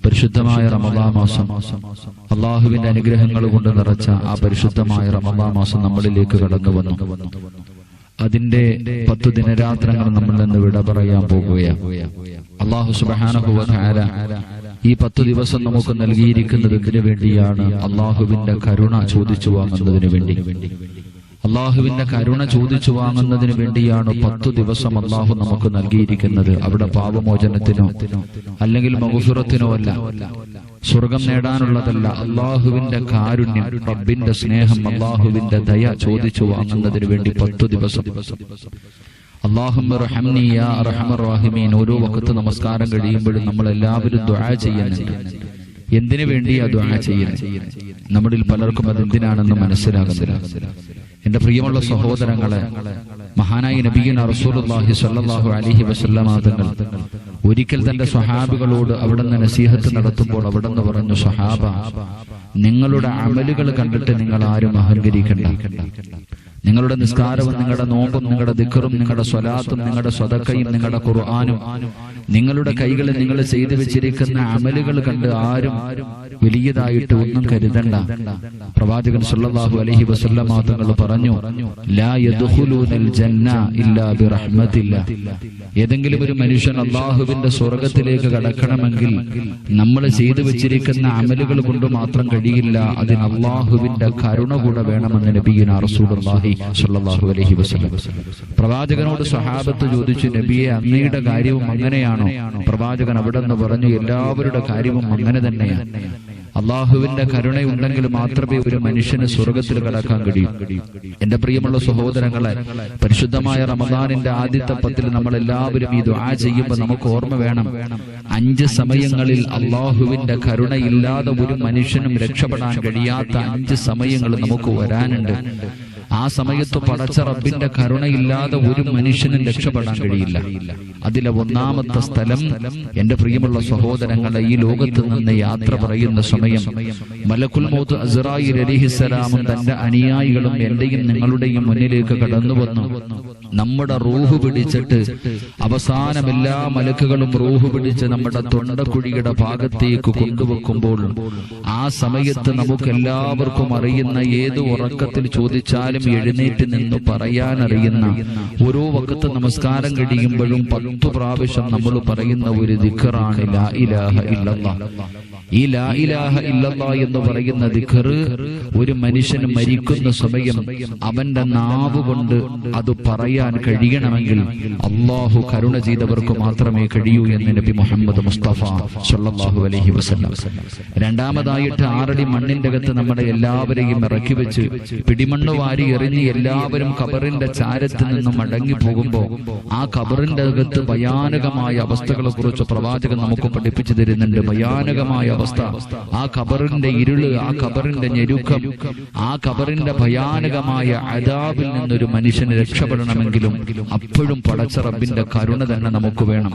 പരിശുദ്ധമായ റമദാൻ മാസം, അള്ളാഹുവിന്റെ അനുഗ്രഹങ്ങൾ കൊണ്ട് നിറച്ച ആ പരിശുദ്ധമായ റമദാൻ മാസം നമ്മളിലേക്ക് കടന്നു വന്നു. അതിന്റെ 10 ദിനരാത്രങ്ങൾ നമ്മൾ നിന്ന് വിട പറയാൻ പോകുകയാണ്. അള്ളാഹു സുബ്ഹാനഹു വ തആല ഈ 10 ദിവസം നമുക്ക് നൽകിയിരിക്കുന്നത് എന്തിനു വേണ്ടിയാണ്? അള്ളാഹുവിന്റെ കരുണ ചോദിച്ചു വാങ്ങുന്നതിന് വേണ്ടി. അള്ളാഹുവിന്റെ കരുണ ചോദിച്ചു വാങ്ങുന്നതിന് വേണ്ടിയാണ് 10 ദിവസം അള്ളാഹു നമുക്ക് നൽകിയിരിക്കുന്നത്. അവിടെ പാപമോചനത്തിനോ അല്ലെങ്കിൽ മഗ്ഫിറത്തിനോ അല്ല, സ്വർഗം നേടാനുള്ളതല്ല. അള്ളാഹുവിന്റെ കാരുണ്യം, റബ്ബിന്റെ സ്നേഹം, അള്ളാഹുവിന്റെ ദയ ചോദിച്ചു വാങ്ങുന്നതിന് വേണ്ടി 10 ദിവസം. അല്ലാഹുമ്മ റഹംനി യാ അർഹമർ റഹീമീൻ. ഓരോ വഖത്ത് നമസ്കാരം കഴിയുമ്പോഴും നമ്മൾ എല്ലാവരും ദുആ ചെയ്യുന്നുണ്ട്. എന്തിനു വേണ്ടിയാ ദുആ ചെയ്യുന്നത്? നമ്മളിൽ പലർക്കും അതെന്തിനാണെന്ന് മനസ്സിലാകുന്നില്ല. എന്റെ പ്രിയമുള്ള സഹോദരങ്ങളെ, മഹാനായ നബിയുനാ റസൂലുള്ളാഹി സ്വല്ലല്ലാഹു അലൈഹി വസല്ലമ തങ്ങൾ ഒരിക്കൽ തന്റെ സ്വഹാബികളോട് അവിടുന്ന് നസീഹത്ത് നടത്തുമ്പോൾ അവിടുന്ന് പറഞ്ഞു, സ്വഹാബ, നിങ്ങളുടെ അമലുകൾ കണ്ടിട്ട് നിങ്ങൾ ആരും അഹങ്കരിക്കണ്ട. നിങ്ങളുടെ നിസ്കാരവും നിങ്ങളുടെ നോമ്പും നിങ്ങളുടെ ദിക്റും നിങ്ങളുടെ സ്വലാത്തും നിങ്ങളുടെ സ്വതക്കയും നിങ്ങളുടെ ഖുർആനും നിങ്ങളുടെ കൈകളിൽ നിങ്ങൾ ചെയ്തു വെച്ചിരിക്കുന്ന അമലുകൾ കണ്ട് ആരും വലിയതായിട്ട് ഒന്നും കരുതണ്ട. പ്രവാചകൻ സല്ലല്ലാഹു അലൈഹി വസല്ലമ തങ്ങൾ പറഞ്ഞു, ലാ യദ്ഖുലൂനൽ ജന്ന ഇല്ലാ ബിറഹ്മത്തില്ലാ. ഏതെങ്കിലും ഒരു മനുഷ്യൻ അല്ലാഹുവിന്റെ സ്വർഗ്ഗത്തിലേക്ക് കടക്കണമെങ്കിൽ നമ്മൾ ചെയ്തു വെച്ചിരിക്കുന്ന അമലുകൾ കൊണ്ട് മാത്രം കഴിയില്ല, അതിന് അല്ലാഹുവിന്റെ കരുണ കൂടെ വേണമെന്ന് നബിയുനാ റസൂലുള്ളാഹി സ്വല്ലല്ലാഹു അലൈഹി വസല്ലം. പ്രവാചകനോട് സ്വഹാബത്ത് ചോദിച്ചു, നബിയെ, അങ്ങയുടെ കാര്യവും അങ്ങനെയാണോ? പ്രവാചകൻ അവിടെന്ന് പറഞ്ഞു, എല്ലാവരുടെ കാര്യവും അങ്ങനെ തന്നെയാണ്. അള്ളാഹുവിന്റെ കരുണയുണ്ടെങ്കിൽ മാത്രമേ ഒരു മനുഷ്യന് സ്വർഗത്തിൽ കടക്കാൻ കഴിയൂ. എന്റെ പ്രിയമുള്ള സഹോദരങ്ങളെ, പരിശുദ്ധമായ റമദാനിന്റെ ആദ്യത്തെ 10 നമ്മൾ എല്ലാവരും ഈ ദുആ ചെയ്യുമ്പോൾ നമുക്ക് ഓർമ്മ വേണം, 5 സമയങ്ങളിൽ അള്ളാഹുവിന്റെ കരുണയില്ലാതെ ഒരു മനുഷ്യനും രക്ഷപ്പെടാൻ കഴിയാത്ത 5 സമയങ്ങൾ നമുക്ക് വരാനുണ്ട്. ആ സമയത്ത് പടച്ച റബ്ബിന്റെ കരുണയില്ലാതെ ഒരു മനുഷ്യനും രക്ഷപ്പെടാൻ കഴിയില്ല. അതിലെ ഒന്നാമത്തെ സ്ഥലം, എന്റെ പ്രിയമുള്ള സഹോദരങ്ങളെ, ഈ ലോകത്ത് നിന്ന് യാത്ര പറയുന്ന സമയം മലക്കുൽ മൗത്ത് അസ്റായീൽ അലൈഹിസ്സലാമും തന്റെ അനുയായികളും എന്റെയും നിങ്ങളുടെയും മുന്നിലേക്ക് കടന്നു വന്നു. നമ്മുടെ റൂഹ് പിടിച്ചിട്ട് അവസാനം എല്ലാ മലക്കുകളും റൂഹ് പിടിച്ച് നമ്മുടെ തൊണ്ടക്കുഴിയുടെ ഭാഗത്തേക്ക് കൊണ്ടുവെക്കുമ്പോൾ ആ സമയത്ത് നമുക്ക് എല്ലാവർക്കും അറിയുന്ന, ഏത് ഉറക്കത്തിൽ ചോദിച്ചാലും എഴുന്നേറ്റ് നിന്ന് പറയാൻ അറിയുന്ന, ഓരോ വഖത്ത് നമസ്കാരം കഴിയുമ്പോഴും 10 പ്രാവശ്യം നമ്മൾ പറയുന്ന ഒരു ദിക്റാണ് ലാ ഇലാഹ ഇല്ലല്ലാഹ്. ഈ ലാ ഇലാഹ ഇല്ലല്ലാഹ് എന്ന് പറയുന്ന ദിക്ർ ഒരു മനുഷ്യന് മരിക്കുന്ന സമയം അവന്റെ നാവ് കൊണ്ട് അത് പറയാൻ കഴിയണമെങ്കിൽ അല്ലാഹു കരുണ ചെയ്തവർക്ക് മാത്രമേ കഴിയൂ എന്ന് നബി മുഹമ്മദ് മുസ്തഫ സ്വല്ലല്ലാഹു അലൈഹി വസല്ലം. രണ്ടാമതായിട്ട് 6 അടി മണ്ണിന്റെ അകത്ത് നമ്മളെ എല്ലാവരെയും ഇറക്കി വെച്ച് പിടിമണ്ണ് വാരി എറിഞ്ഞ് എല്ലാവരും ഖബറിന്റെ ചാരത്ത് നിന്നും മടങ്ങി പോകുമ്പോ ആ ഖബറിന്റെ അകത്ത് ഭയാനകമായ അവസ്ഥകളെ കുറിച്ച് പ്രവാചകൻ നമുക്ക് പഠിപ്പിച്ചു തരുന്നുണ്ട്. ഭയാനകമായ അവസ്ഥ, ആ ഖബറിന്റെ ഇരുള്, ആ ഖബറിന്റെ ഞെരുക്കം, ആ ഖബറിന്റെ ഭയാനകമായ അദാബിൽ നിന്നൊരു മനുഷ്യന് രക്ഷപ്പെടണമെങ്കിലും അപ്പോഴും പടച്ച റബ്ബിന്റെ കരുണ തന്നെ നമുക്ക് വേണം.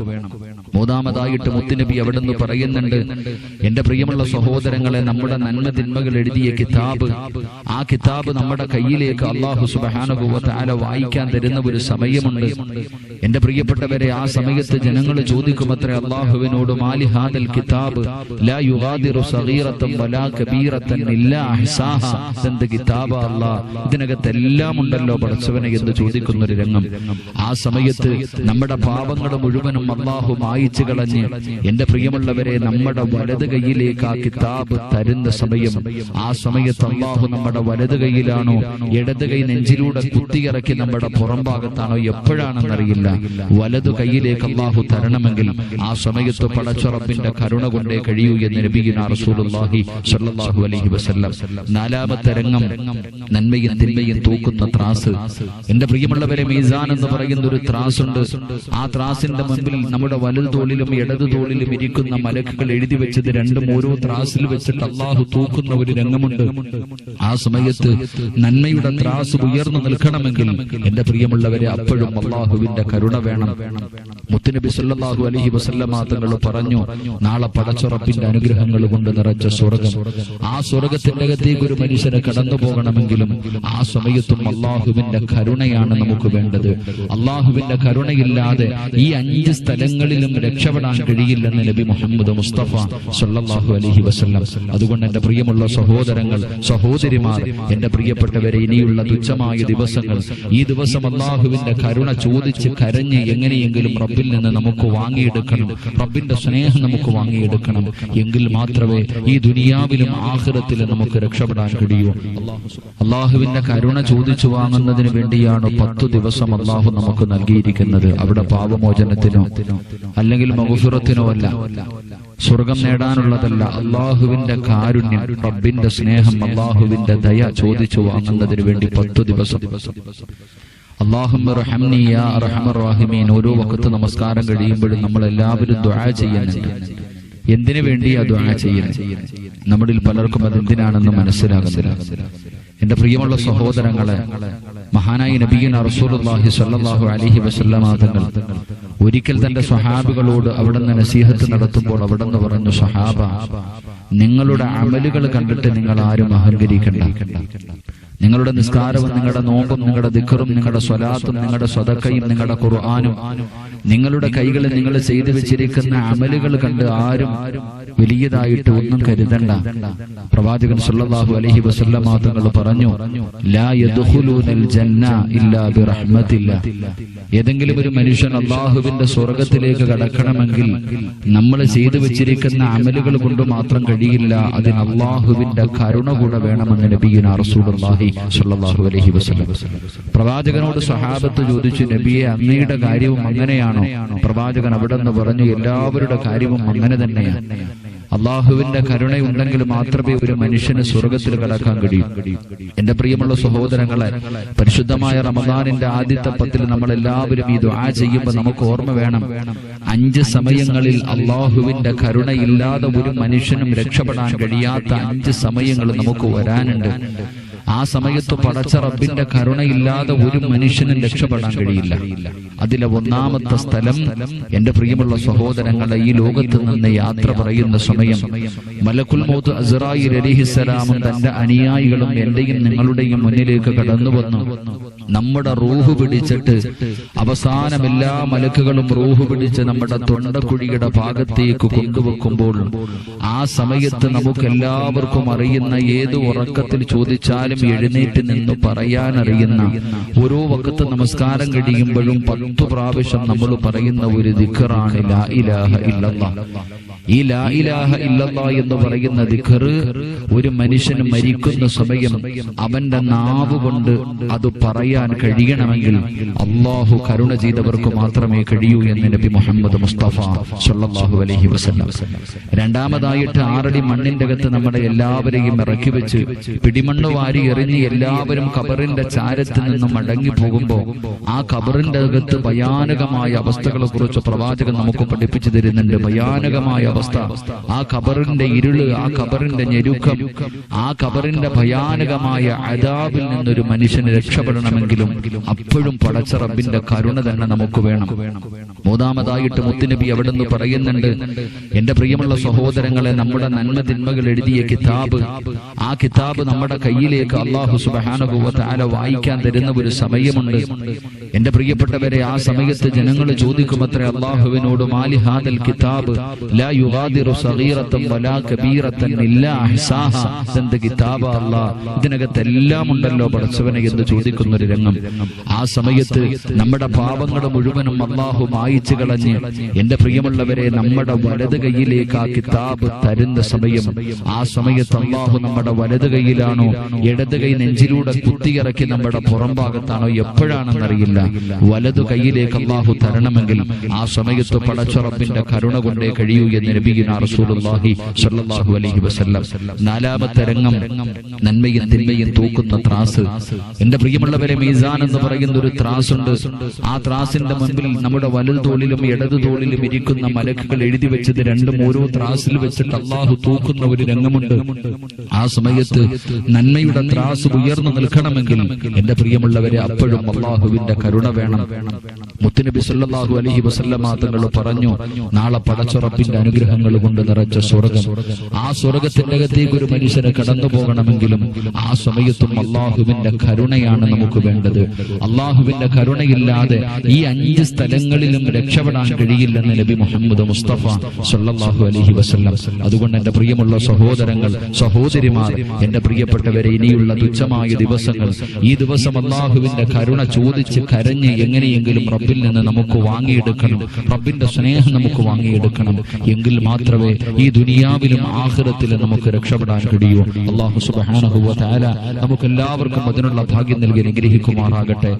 മൂന്നാമതായിട്ട് മുത്തുനബി അവിടുന്ന് പറയുന്നുണ്ട്, എന്റെ പ്രിയമുള്ള സഹോദരങ്ങളെ, നമ്മുടെ നന്മ തിന്മകൾ എഴുതിയ കിതാബ്, ആ കിതാബ് നമ്മുടെ കയ്യിലേക്ക് അല്ലാഹു സുബ്ഹാനഹു വ തആല വായിക്കാൻ തരുന്ന ഒരു സമയമുണ്ട്. എന്റെ പ്രിയപ്പെട്ടവരെ, ആ സമയത്ത് ജനങ്ങൾ ചോദിക്കുമത്രേ അല്ലാഹുവിനോട്, മാലി ഹാദൽ കിതാബ് ലാ യുഗാദിറു സഗീറതൻ വലാ കബീറതൻ ഇല്ലാ അഹ്സാഹാ. എന്ത് കിതാബ അല്ലാഹ്, ഇതിനകത്ത് എല്ലാം ഉണ്ടല്ലോ പടച്ചവനെ എന്ന് ചോദിക്കുന്ന ഒരു രംഗം. ആ സമയത്ത് നമ്മുടെ പാപങ്ങൾ മുഴുവനും അല്ലാഹു മായിച്ചു കളഞ്ഞ്, എന്റെ പ്രിയമുള്ളവരെ, നമ്മുടെ വലത് കൈയിലേക്ക് ആ കിതാബ് തരുന്ന സമയം, ആ സമയത്ത് അല്ലാഹു നമ്മുടെ വലത് കൈയിലാണോ ഇടത് കൈ നെഞ്ചിലൂടെ കുത്തിയിറക്കി നമ്മുടെ പുറം ഭാഗത്താണോ എപ്പോഴാണെന്നറിയില്ല, വലതു കൈയിലേക്ക് അല്ലാഹു തരണമെങ്കിൽ ആ സമയത്ത് പടച്ച റബ്ബിന്റെ കരുണ കൊണ്ടേ കഴിയൂ എന്ന് നബിയുനാ റസൂലുള്ളാഹി സ്വല്ലല്ലാഹു അലൈഹി വസല്ലം. 4ാമത്തെ രംഗം, നന്മയും തിന്മയും തൂക്കുന്ന ത്രാസ്. എന്റെ പ്രിയമുള്ളവരെ, മീസാൻ എന്ന് പറയുന്ന ഒരു ത്രാസുണ്ട്. ആ ത്രാസിന്റെ മുൻപിൽ നമ്മുടെ വലതു തോളിലും ഇടതു തോളിലും ഇരിക്കുന്ന മലക്കുകൾ എഴുതി വെച്ചത് രണ്ടും ഓരോ ത്രാസിൽ വെച്ചിട്ട് അല്ലാഹു തൂക്കുന്ന ഒരു രംഗമുണ്ട്. ആ സമയത്ത് നന്മയുടെ ത്രാസ് ഉയർന്നു നിൽക്കണമെങ്കിൽ എന്റെ പ്രിയമുള്ളവരെ അപ്പോഴും അല്ലാഹുവിന്റെ കരുണ വേണം. മുത്തുനബി സല്ലല്ലാഹു അലൈഹി വസല്ലമ തങ്ങൾ പറഞ്ഞു, നാളെ പടച്ച റബ്ബിന്റെ അനുഗ്രഹങ്ങൾ കൊണ്ട് നിറച്ച സ്വർഗം, ആ സ്വർഗത്തിന്റെ അകത്തേക്ക് ഒരു മനുഷ്യന് കടന്നു പോകണമെങ്കിലും ആ സമയത്തും അള്ളാഹുവിന്റെ കരുണയാണ് നമുക്ക് വേണ്ടത്. അള്ളാഹുവിന്റെ കരുണയില്ലാതെ ഈ 5 സ്ഥലങ്ങളിലും രക്ഷപ്പെടാൻ കഴിയില്ലെന്ന് നബി മുഹമ്മദ് മുസ്തഫ സല്ലല്ലാഹു അലൈഹി വസല്ലം. അതുകൊണ്ട് എന്റെ പ്രിയമുള്ള സഹോദരങ്ങൾ, സഹോദരിമാർ, എന്റെ പ്രിയപ്പെട്ടവരെ, ഇനിയുള്ള തുച്ഛമായ ദിവസങ്ങൾ, ഈ ദിവസം അള്ളാഹുവിന്റെ കരുണ ചോദിച്ച് കരഞ്ഞ് എങ്ങനെയെങ്കിലും റബ്ബിൽ നിന്ന് നമുക്ക് വാങ്ങിയെടുക്കണം. റബ്ബിന്റെ സ്നേഹം നമുക്ക് വാങ്ങിയെടുക്കണം. എങ്കിൽ മാത്രമേ ഈ ദുനിയാവിലും ആഖിറത്തിലും നമുക്ക് രക്ഷപ്പെടാൻ കഴിയൂ. അള്ളാഹുവിന്റെ കരുണ ചോദിച്ചു വാങ്ങുന്നതിന് വേണ്ടിയാണ് 10 ദിവസം അള്ളാഹു നമുക്ക് നൽകിയിരിക്കുന്നത്. അവിടെ പാപമോചനത്തിനോ അല്ലെങ്കിൽ മഗ്ഫിറത്തിനോ അല്ല, സ്വർഗം നേടാനുള്ളതല്ല. അള്ളാഹുവിന്റെ കാരുണ്യം, റബ്ബിന്റെ സ്നേഹം, അള്ളാഹുവിന്റെ ദയ ചോദിച്ചു വാങ്ങുന്നതിന് വേണ്ടി 10 ദിവസം. അല്ലാഹുമ്മ റഹംനി യാ അർഹമർ റഹീമീൻ. ഓരോ വഖത്ത് നമസ്കാരം കഴിയുമ്പോഴും നമ്മൾ എല്ലാവരും ദുആ ചെയ്യുന്നുണ്ട്. എന്തിനു വേണ്ടിയാ ദുആ ചെയ്യുന്നത്? നമ്മളിൽ പലർക്കും അതെന്തിനാണെന്ന് മനസ്സിലാകുന്നില്ല. എന്റെ പ്രിയമുള്ള സഹോദരങ്ങളെ, മഹാനായ നബിയുനാ റസൂലുള്ളാഹി സ്വല്ലല്ലാഹു അലൈഹി വസല്ലമ തങ്ങൾ ഒരിക്കൽ തന്റെ സ്വഹാബികളോട് അവിടുന്ന് നസീഹത്ത് നടത്തുമ്പോൾ അവിടുന്ന് പറഞ്ഞു, സ്വഹാബ, നിങ്ങളുടെ അമലുകൾ കണ്ടിട്ട് നിങ്ങൾ ആരും അഹങ്കരിക്കണ്ട. നിങ്ങളുടെ നിസ്കാരവും നിങ്ങളുടെ നോമ്പും നിങ്ങളുടെ ദിക്റും നിങ്ങളുടെ സ്വലാത്തും നിങ്ങളുടെ സ്വതക്കയും നിങ്ങളുടെ ഖുർആനും നിങ്ങളുടെ കൈകളിൽ നിങ്ങൾ ചെയ്തു വെച്ചിരിക്കുന്ന അമലുകൾ കണ്ട് ആരും വലിയതായിട്ട് ഒന്നും കരുതണ്ട. പ്രവാചകൻ സല്ലല്ലാഹു അലൈഹി വസല്ലമ തങ്ങൾ പറഞ്ഞു, ലാ യദ്ഖുലൂനൽ ജന്ന ഇല്ലാ ബിറഹ്മത്തില്ലാ. ഏതെങ്കിലും ഒരു മനുഷ്യൻ അല്ലാഹുവിന്റെ സ്വർഗ്ഗത്തിലേക്ക് കടക്കണമെങ്കിൽ നമ്മൾ ചെയ്തു വെച്ചിരിക്കുന്ന അമലുകൾ കൊണ്ട് മാത്രം കഴിയില്ല, അതിന് അല്ലാഹുവിന്റെ കരുണ കൂടെ വേണമെന്ന് നബിയുനാ റസൂലുള്ളാഹി സ്വല്ലല്ലാഹു അലൈഹി വസല്ലം. പ്രവാചകനോട് സ്വഹാബത്ത് ചോദിച്ചു, നബിയെ, അങ്ങയുടെ കാര്യവും അങ്ങനെയാണോ? പ്രവാചകൻ അവിടെ നിന്ന് പറഞ്ഞു, എല്ലാവരുടെ കാര്യവും അങ്ങനെ തന്നെയാണ്. അള്ളാഹുവിന്റെ കരുണയുണ്ടെങ്കിൽ മാത്രമേ ഒരു മനുഷ്യന് സ്വർഗത്തിൽ കടക്കാൻ കഴിയൂ. എന്റെ പ്രിയമുള്ള സഹോദരങ്ങളെ, പരിശുദ്ധമായ റമദാനിന്റെ ആദ്യത്തെ 10 നമ്മൾ എല്ലാവരും ഈ ദുആ ചെയ്യുമ്പോൾ നമുക്ക് ഓർമ്മ വേണം, 5 സമയങ്ങളിൽ അള്ളാഹുവിന്റെ കരുണയില്ലാതെ ഒരു മനുഷ്യനും രക്ഷപ്പെടാൻ കഴിയാത്ത 5 സമയങ്ങൾ നമുക്ക് വരാനുണ്ട്. ആ സമയത്ത് പടച്ച റബ്ബിന്റെ കരുണയില്ലാതെ ഒരു മനുഷ്യനും രക്ഷപ്പെടാൻ കഴിയില്ല. അതിലെ ഒന്നാമത്തെ സ്ഥലം, എന്റെ പ്രിയമുള്ള സഹോദരങ്ങളെ, ഈ ലോകത്ത് നിന്ന് യാത്ര പറയുന്ന സമയം മലക്കുൽ മൗത്ത് അസ്റായീൽ അലൈഹിസ്സലാമും തന്റെ അനുയായികളും എന്റെയും നിങ്ങളുടെയും മുന്നിലേക്ക് കടന്നു വന്നു നമ്മുടെ റൂഹ് പിടിച്ചിട്ട്, അവസാനം എല്ലാ മലക്കുകളും റൂഹ് പിടിച്ച് നമ്മുടെ തൊണ്ടക്കുഴിയുടെ ഭാഗത്തേക്ക് കൊണ്ടുവെക്കുമ്പോൾ ആ സമയത്ത് നമുക്ക് എല്ലാവർക്കും അറിയുന്ന, ഏത് ഉറക്കത്തിൽ ചോദിച്ചാലും എഴുന്നേറ്റ് നിന്ന് പറയാനറിയുന്ന, ഓരോ വഖത്ത് നമസ്കാരം കഴിയുമ്പോഴും 10 പ്രാവശ്യം നമ്മൾ പറയുന്ന ഒരു ദിക്റാണ് ലാ ഇലാഹ ഇല്ലല്ലാഹ്. ഈ ലാ ഇലാഹ ഇല്ലല്ലാഹ് എന്ന് പറയുന്ന ദിക്ർ ഒരു മനുഷ്യന് മരിക്കുന്ന സമയം അവന്റെ നാവ് കൊണ്ട് അത് പറയാൻ കഴിയണമെങ്കിൽ അല്ലാഹു കരുണ ചെയ്തവർക്ക് മാത്രമേ കഴിയൂ എന്ന് നബി മുഹമ്മദ് മുസ്തഫ സല്ലല്ലാഹു അലൈഹി വസല്ലം. രണ്ടാമതായിട്ട് 6 അടി മണ്ണിന്റെ അകത്ത് നമ്മുടെ എല്ലാവരെയും ഇറക്കി വെച്ച് പിടിമണ്ണ് വാരി എറിഞ്ഞ് എല്ലാവരും ഖബറിന്റെ ചാരത്തിൽ നിന്നും മടങ്ങി പോകുമ്പോ ആ ഖബറിന്റെ അകത്ത് ഭയാനകമായ അവസ്ഥകളെ കുറിച്ച് പ്രവാചകൻ നമുക്ക് പഠിപ്പിച്ചു തരുന്നുണ്ട്. ഭയാനകമായ അവസ്ഥ, ആ ഖബറിന്റെ ഇരുള്, ആ ഖബറിന്റെ ഞെരുക്കം, ആ ഖബറിന്റെ ഭയാനകമായ അദാബിൽ നിന്നൊരു മനുഷ്യന് രക്ഷപ്പെടണമെങ്കിലും അപ്പോഴും പടച്ച റബ്ബിന്റെ കരുണ തന്നെ നമുക്ക് വേണം. മൂന്നാമതായിട്ട് മുത്തുനബി അവിടുന്ന് പറയുന്നുണ്ട്, എന്റെ പ്രിയമുള്ള സഹോദരങ്ങളെ, നമ്മുടെ നന്മ തിന്മകൾ എഴുതിയ കിതാബ്, ആ കിതാബ് നമ്മുടെ കയ്യിലേക്ക് അല്ലാഹു സുബ്ഹാനഹു വ തആല വായിക്കാൻ തരുന്ന ഒരു സമയമുണ്ട്. എന്റെ പ്രിയപ്പെട്ടവരെ, ആ സമയത്ത് ജനങ്ങൾ ചോദിക്കുമത്രേ അല്ലാഹുവിനോട്, മാലി ഹാദൽ കിതാബ് ലാ യുഗാദിറു സഗീറതൻ വലാ കബീറതൻ ഇല്ലാ അഹ്സാഹാ. എന്ത് കിതാബ അല്ലാഹ്, ഇതിനകത്ത് എല്ലാം ഉണ്ടല്ലോ പടച്ചവനെ എന്ന് ചോദിക്കുന്ന ഒരു രംഗം. ആ സമയത്ത് നമ്മുടെ പാപങ്ങൾ മുഴുവനും അല്ലാഹു മായിച്ചു കളഞ്ഞ്, എന്റെ പ്രിയമുള്ളവരെ, നമ്മുടെ വലത് കൈയിലേക്ക് ആ കിതാബ് തരുന്ന സമയം, ആ സമയത്ത് അല്ലാഹു നമ്മുടെ വലത് കൈയിലാണോ ഇടത് കൈ നെഞ്ചിലൂടെ കുത്തിയിറക്കി നമ്മുടെ പുറം ഭാഗത്താണോ എപ്പോഴാണെന്നറിയില്ല, വലതു കൈയിലേക്ക് അല്ലാഹു തരണമെങ്കിൽ ആ സമയത്ത് പടച്ച റബ്ബിന്റെ കരുണ കൊണ്ടേ കഴിയൂ എന്ന് നബിയുനാ റസൂലുള്ളാഹി സ്വല്ലല്ലാഹു അലൈഹി വസല്ലം. 4ാമത്തെ രംഗം, നന്മയും തിന്മയും തൂക്കുന്ന ത്രാസ്. എന്റെ പ്രിയമുള്ളവരെ, മീസാൻ എന്ന് പറയുന്ന ഒരു ത്രാസുണ്ട്. ആ ത്രാസിന്റെ മുൻപിൽ നമ്മുടെ വലതു തോളിലും ഇടതു തോളിലും ഇരിക്കുന്ന മലക്കുകൾ എഴുതി വെച്ചത് രണ്ടും ഓരോ ത്രാസിൽ വെച്ചിട്ട് അല്ലാഹു തൂക്കുന്ന ഒരു രംഗമുണ്ട്. ആ സമയത്ത് നന്മയുടെ ത്രാസ് ഉയർന്നു നിൽക്കണമെങ്കിൽ എന്റെ പ്രിയമുള്ളവരെ അപ്പോഴും അല്ലാഹുവിന്റെ കരുണ വേണം. മുത്തുനബി സല്ലല്ലാഹു അലൈഹി വസല്ലമ തങ്ങൾ പറഞ്ഞു, നാളെ പടച്ച റബ്ബിന്റെ അനുഗ്രഹങ്ങൾ കൊണ്ട് നിറച്ച സ്വർഗം, ആ സ്വർഗത്തിന്റെ അകത്തേക്ക് ഒരു മനുഷ്യന് കടന്നു പോകണമെങ്കിലും ആ സമയത്തും അള്ളാഹുവിന്റെ കരുണയാണ് നമുക്ക് വേണ്ടത്. അള്ളാഹുവിന്റെ കരുണയില്ലാതെ ഈ 5 സ്ഥലങ്ങളിലും രക്ഷപ്പെടാൻ കഴിയില്ലെന്ന് നബി മുഹമ്മദ് മുസ്തഫ സല്ലല്ലാഹു അലൈഹി വസല്ലം. അതുകൊണ്ട് എന്റെ പ്രിയമുള്ള സഹോദരങ്ങൾ, സഹോദരിമാർ, എന്റെ പ്രിയപ്പെട്ടവരെ, ഇനിയുള്ള തുച്ഛമായ ദിവസങ്ങൾ, ഈ ദിവസം അള്ളാഹുവിന്റെ കരുണ ചോദിച്ച് കരഞ്ഞ് എങ്ങനെയെങ്കിലും റബ്ബിൽ നിന്ന് നമുക്ക് വാങ്ങിയെടുക്കണം. റബ്ബിന്റെ സ്നേഹം നമുക്ക് വാങ്ങിയെടുക്കണം. എങ്കിൽ മാത്രമേ ഈ ദുനിയാവിലും ആഖിറത്തിലും നമുക്ക് രക്ഷപ്പെടാൻ കഴിയൂ. അല്ലാഹു സുബ്ഹാനഹു വ തആല നമുക്ക് എല്ലാവർക്കും അതിനുള്ള ഭാഗ്യം നൽകി അനുഗ്രഹിക്കുമാറാകട്ടെ.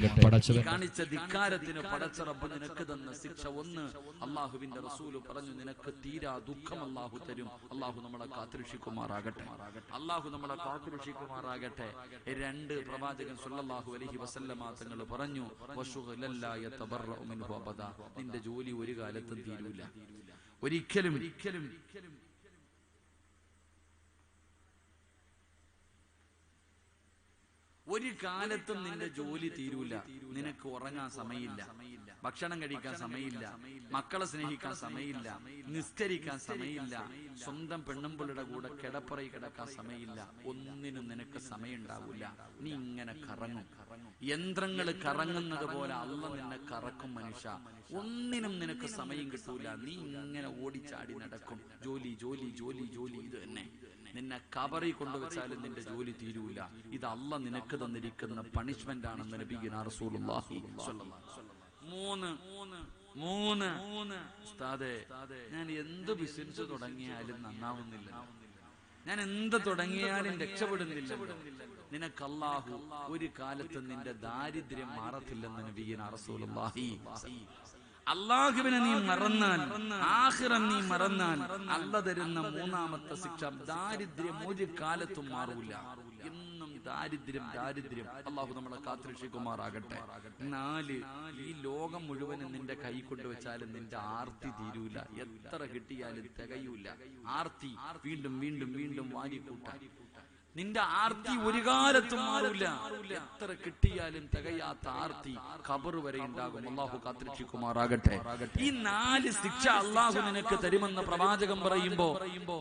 കാണിച്ച ധിക്കാരത്തിന് പടച്ച റബ്ബ് നിനക്ക് തന്ന ശിക്ഷ ഒന്ന്, അല്ലാഹുവിന്റെ റസൂൽ പറഞ്ഞു, നിനക്ക് തീരാ ദുഃഖം അല്ലാഹു തരും. അല്ലാഹു നമ്മളെ കാത്തുരക്ഷിക്കുമാറാകട്ടെ. അല്ലാഹു നമ്മളെ കാത്തുരക്ഷിക്കുമാറാകട്ടെ. 2 പ്രവാചകൻ സല്ലല്ലാഹു അലൈഹി വസല്ലമ തങ്ങൾ പറഞ്ഞു, വശുഗലല്ലാ യതബറഉ മിൻഹു അബദ. നിന്റെ ജോലി ഒരു കാലത്തും തീരൂല, ഒരിക്കലും ഒരു കാലത്തും നിന്റെ ജോലി തീരൂല. നിനക്ക് ഉറങ്ങാൻ സമയമില്ല, ഭക്ഷണം കഴിക്കാൻ സമയമില്ല, മക്കളെ സ്നേഹിക്കാൻ സമയമില്ല, നിസ്കരിക്കാൻ സമയമില്ല, സ്വന്തം പെണ്ണുമ്പിളുടെ കൂടെ കിടപ്പറയി കിടക്കാൻ സമയമില്ല. ഒന്നിനും നിനക്ക് സമയം ഉണ്ടാവില്ല. നീ ഇങ്ങനെ കറങ്ങും, യന്ത്രങ്ങൾ കറങ്ങുന്നത് പോലെ അള്ള നിന്നെ കറക്കും. മനുഷ്യ, ഒന്നിനും നിനക്ക് സമയം കിട്ടൂല. നീ ഇങ്ങനെ ഓടിച്ചാടി നടക്കും. ജോലി ജോലി ജോലി ജോലി, ഇത് തന്നെ. നിന്നെ കബറി കൊണ്ടുവച്ചാലും നിന്റെ ജോലി തീരൂല. ഇത് അള്ള നിനക്ക് തന്നിരിക്കുന്ന പണിഷ്മെന്റ് ആണെന്ന് നബിയുനാ റസൂലുള്ളാഹി സ്വല്ലല്ലാഹു അലൈഹി വസല്ലം. മൂന്ന് ഉസ്താദേ, ഞാൻ എന്ത് ബിസിനസ് തുടങ്ങിയാലും നന്നാവുന്നില്ല, ഞാൻ എന്ത് തുടങ്ങിയാലും രക്ഷപ്പെടുന്നില്ല. നിനക്ക് അല്ലാഹു ഒരു കാലത്ത് നിന്റെ ദാരിദ്ര്യം മാറത്തില്ലെന്ന് നബിയുനാ റസൂലുള്ളാഹി. അള്ളാഹുവിനെ നീ മറന്നാൽ, ആഖിറം നീ മറന്നാൽ, അല്ല തരുന്ന 3ാമത്തെ ശിക്ഷ, ദാരിദ്ര്യം ഒരു കാലത്തും മാറൂല. എന്നും ദാരിദ്ര്യം ദാരിദ്ര്യം. അള്ളാഹു നമ്മളെ കാത്തുരക്ഷിക്കുമാറാകട്ടെ. 4, ഈ ലോകം മുഴുവനും നിന്റെ കൈ കൊണ്ടുവച്ചാലും നിന്റെ ആർത്തി തീരൂല. എത്ര കിട്ടിയാലും തികയൂല. ആർത്തി വീണ്ടും വീണ്ടും വീണ്ടും വാരിക്കൂട്ടാൻ. നിന്റെ ആർത്തി ഒരു കാലത്തും മാറില്ല. എത്ര കിട്ടിയാലും തികയാത്ത ആർത്തി ഖബർ വരെ ഉണ്ടാകും. അല്ലാഹു കാത്തുരക്ഷിക്കുമാറാകട്ടെ. ഈ 4 ശിക്ഷ അല്ലാഹു നിനക്ക് തരുമെന്ന് പ്രവാചകൻ പറയുമ്പോ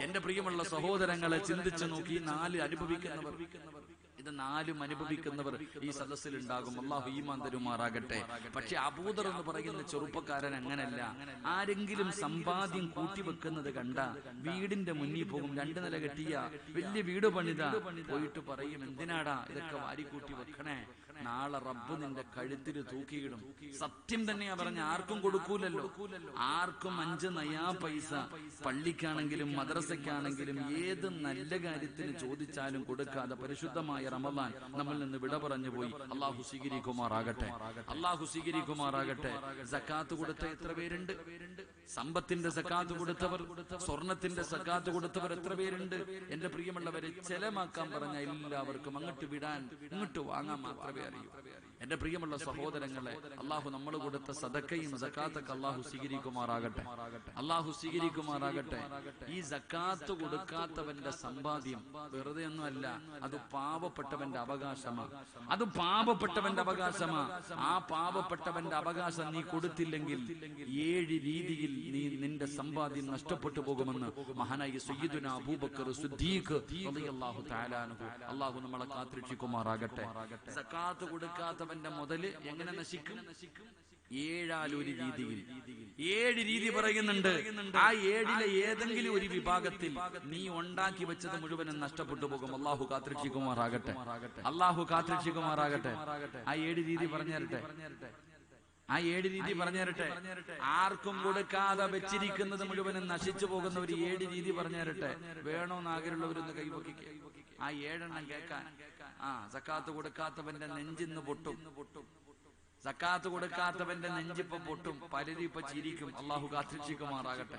എന്റെ പ്രിയമുള്ള സഹോദരങ്ങളെ ചിന്തിച്ചു നോക്കി. 4 അനുഭവിക്കുന്നവർ, ഇത് 4 അനുഭവിക്കുന്നവർ ഈ സദസ്സിൽ ഉണ്ടാകും. അല്ലാഹു ഈമാൻ തരുമാറാകട്ടെ. പക്ഷെ അബൂദർ എന്ന് പറയുന്ന ചെറുപ്പക്കാരൻ അങ്ങനല്ല. ആരെങ്കിലും സമ്പാദ്യം കൂട്ടിവെക്കുന്നത് കണ്ട വീടിന്റെ മുന്നിൽ പോകും. 2 നില കെട്ടിയ വലിയ വീട് പണിതാ, പോയിട്ട് പറയും, എന്തിനാടാ ഇതൊക്കെ വാരിക്കൂട്ടി വെക്കണേ, നാളെ റബ്ബ് നിന്റെ കഴുത്തിൽ തൂക്കിയിടും. സത്യം തന്നെയാ പറഞ്ഞ, ആർക്കും കൊടുക്കൂലല്ലോ. ആർക്കും 5 നയാ പൈസ പള്ളിക്കാണെങ്കിലും മദ്രസയ്ക്കാണെങ്കിലും ഏത് നല്ല കാര്യത്തിന് ചോദിച്ചാലും കൊടുക്കാതെ പരിശുദ്ധമായ റമദാൻ നമ്മിൽ നിന്ന് വിട പറഞ്ഞു പോയി. അല്ലാഹു സ്വീകരിക്കുമാറാകട്ടെ. അല്ലാഹു സ്വീകരിക്കുമാറാകട്ടെ. സക്കാത്ത് കൊടുത്ത എത്ര പേരുണ്ട്? സമ്പത്തിന്റെ സക്കാത്ത് കൊടുത്തവർ, സ്വർണത്തിന്റെ സക്കാത്ത് കൊടുത്തവർ എത്ര പേരുണ്ട്? എന്റെ പ്രിയമുള്ളവരെ, ചെലമാക്കാൻ പറഞ്ഞ എല്ലാവർക്കും അങ്ങോട്ട് വിടാൻ, ഇങ്ങോട്ട് വാങ്ങാൻ മാത്രമേ അറിയൂ. എന്റെ പ്രിയമുള്ള സഹോദരങ്ങളെ, അള്ളാഹു നമ്മൾ കൊടുത്ത സദക്കയും സക്കാത്തൊക്കെ അള്ളാഹു സ്വീകരിക്കുമാറാകട്ടെ. അള്ളാഹു സ്വീകരിക്കുമാറാകട്ടെ. ഈ സക്കാത്ത് കൊടുക്കാത്തവന്റെ സമ്പാദ്യം വെറുതെ ഒന്നുമല്ല, അത് പാവപ്പെട്ടവന്റെ അവകാശമാണ്. അത് പാവപ്പെട്ടവന്റെ അവകാശമാണ്. ആ പാവപ്പെട്ടവന്റെ അവകാശം നീ കൊടുത്തില്ലെങ്കിൽ 7 രീതിയിൽ നീ നിന്റെ സമ്പാദ്യം നഷ്ടപ്പെട്ടു പോകുമെന്ന് മഹാനായ സയ്യിദുനാ അബൂബക്കർ സിദ്ദീഖ് റളിയല്ലാഹു തആല അൻഹു. അല്ലാഹു നമ്മളെ കാത്തുരക്ഷിക്കുമാറാകട്ടെ. സക്കാത്ത് കൊടുക്കാത്തവന്റെ മുതല് എങ്ങനെ നശിക്കും? 7 രീതിയിൽ. 7 രീതി പറയുന്നുണ്ട്. ആ 7 ഏതെങ്കിലും ഒരു വിഭാഗത്തിൽ നീ ഉണ്ടാക്കി വെച്ചത് മുഴുവനും നഷ്ടപ്പെട്ടു പോകും. അല്ലാഹു കാത്തുരക്ഷിക്കുമാറാകട്ടെ. അല്ലാഹു കാത്തുരക്ഷിക്കുമാറാകട്ടെ. ആ 7 രീതി പറഞ്ഞു തരട്ടെ. ആ 7 രീതി പറഞ്ഞു തരട്ടെ. ആർക്കും കൊടുക്കാതെ വെച്ചിരിക്കുന്നത് മുഴുവനും നശിച്ചു പോകുന്ന ഒരു 7 രീതി പറഞ്ഞു തരട്ടെ. വേണോന്ന് ആഗ്രഹമുള്ളവരൊന്ന് കൈപൊക്കി ആ 7 എണ്ണം കേൾക്കാൻ. സക്കാത്ത് കൊടുക്കാത്തവന്റെ നെഞ്ചിന്ന് പൊട്ടും. സക്കാത്ത് കൊടുക്കാത്തവന്റെ നെഞ്ചിപ്പോ പൊട്ടും. പലരും ഇപ്പൊ ചിരിക്കും. അല്ലാഹു കാത്തുരക്ഷിക്കുമാറാകട്ടെ.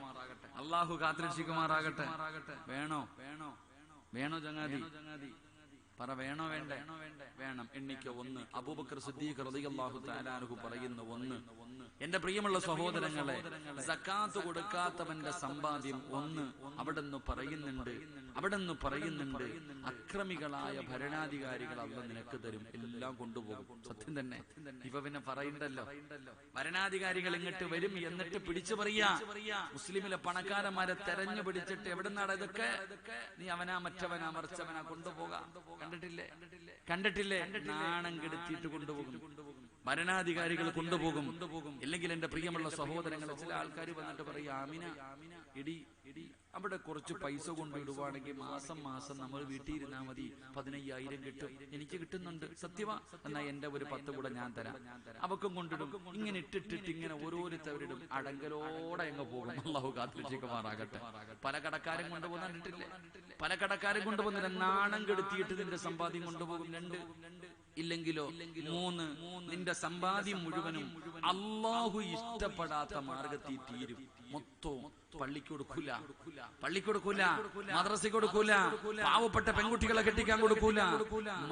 അല്ലാഹു കാത്തുരക്ഷിക്കുമാറാകട്ടെ. വേണോ വേണോ ചങ്ങാതി? പറ, വേണോ വേണ്ടേ? വേണം. എണ്ണിക്ക. 1. അബൂബക്കർ സിദ്ദീഖ് റളിയല്ലാഹു തആല അൻഹു പറയുന്നു 1. എന്റെ പ്രിയമുള്ള സഹോദരങ്ങളെ, സക്കാത്ത് കൊടുക്കാത്തവന്റെ സമ്പാദ്യം 1 അവിടെന്ന് പറയുന്നുണ്ട്. അവിടെ നിന്ന് പറയുന്നുണ്ട്, അക്രമികളായ ഭരണാധികാരികൾ അല്ലാഹു നിനക്ക് തരും, എല്ലാം കൊണ്ടുപോകും. സത്യം തന്നെ. ഇപ്പൊ പിന്നെ പറയണ്ടല്ലോ, ഭരണാധികാരികൾ ഇങ്ങോട്ട് വരും, എന്നിട്ട് പിടിച്ചു പറയാ മുസ്ലിമിലെ പണക്കാരന്മാരെ തെരഞ്ഞു പിടിച്ചിട്ട് എവിടുന്നാണ് ഇതൊക്കെ, നീ അവനാ മറ്റവനാ മറിച്ചവനാ കൊണ്ടുപോകാം. കണ്ടിട്ടില്ലേ നാണം കെടുത്തിയിട്ട് കൊണ്ടുപോകും, ഭരണാധികാരികൾ കൊണ്ടുപോകും. ഇല്ലെങ്കിൽ എന്റെ പ്രിയമുള്ള സഹോദരങ്ങളെ, ചില ആൾക്കാർ വന്നിട്ട് പറയും, ആമിന ഇടി അവിടെ കുറച്ച് പൈസ കൊണ്ടിടുവാണെങ്കിൽ മാസം മാസം നമ്മൾ വീട്ടിൽ ഇരുന്നാൽ മതി, 15,000 കിട്ടും. എനിക്ക് കിട്ടുന്നുണ്ട്, സത്യവാ, എന്നാ എന്റെ ഒരു 10 കൂടെ ഞാൻ തരാം. അവക്കും കൊണ്ടിടും. ഇങ്ങനെ ഇട്ടിട്ടിട്ട് ഇങ്ങനെ ഓരോരുത്തവരിടും, അടങ്കലോടെ അങ്ങ് പോകും. അല്ലാഹു കാത്തുരക്ഷിക്കുമാറാകട്ടെ. പല കടക്കാരും കൊണ്ടുപോകുന്ന കണ്ടിട്ടില്ലേ? പല കടക്കാരും കൊണ്ടുപോകുന്നില്ല, നാണം കെടുത്തിയിട്ട് നിന്റെ സമ്പാദ്യം കൊണ്ടുപോകും. 2 ഇല്ലെങ്കിലോ 3 നിന്റെ സമ്പാദ്യം മുഴുവനും അല്ലാഹു ഇഷ്ടപ്പെടാത്ത മാർഗത്തിൽ തീരും. മൊത്തവും പള്ളിക്ക് കൊടുക്കൂല, മദ്രസയ്ക്ക് കൊടുക്കൂല, പാവപ്പെട്ട പെൺകുട്ടികളെ കെട്ടിക്കാൻ കൊടുക്കൂല,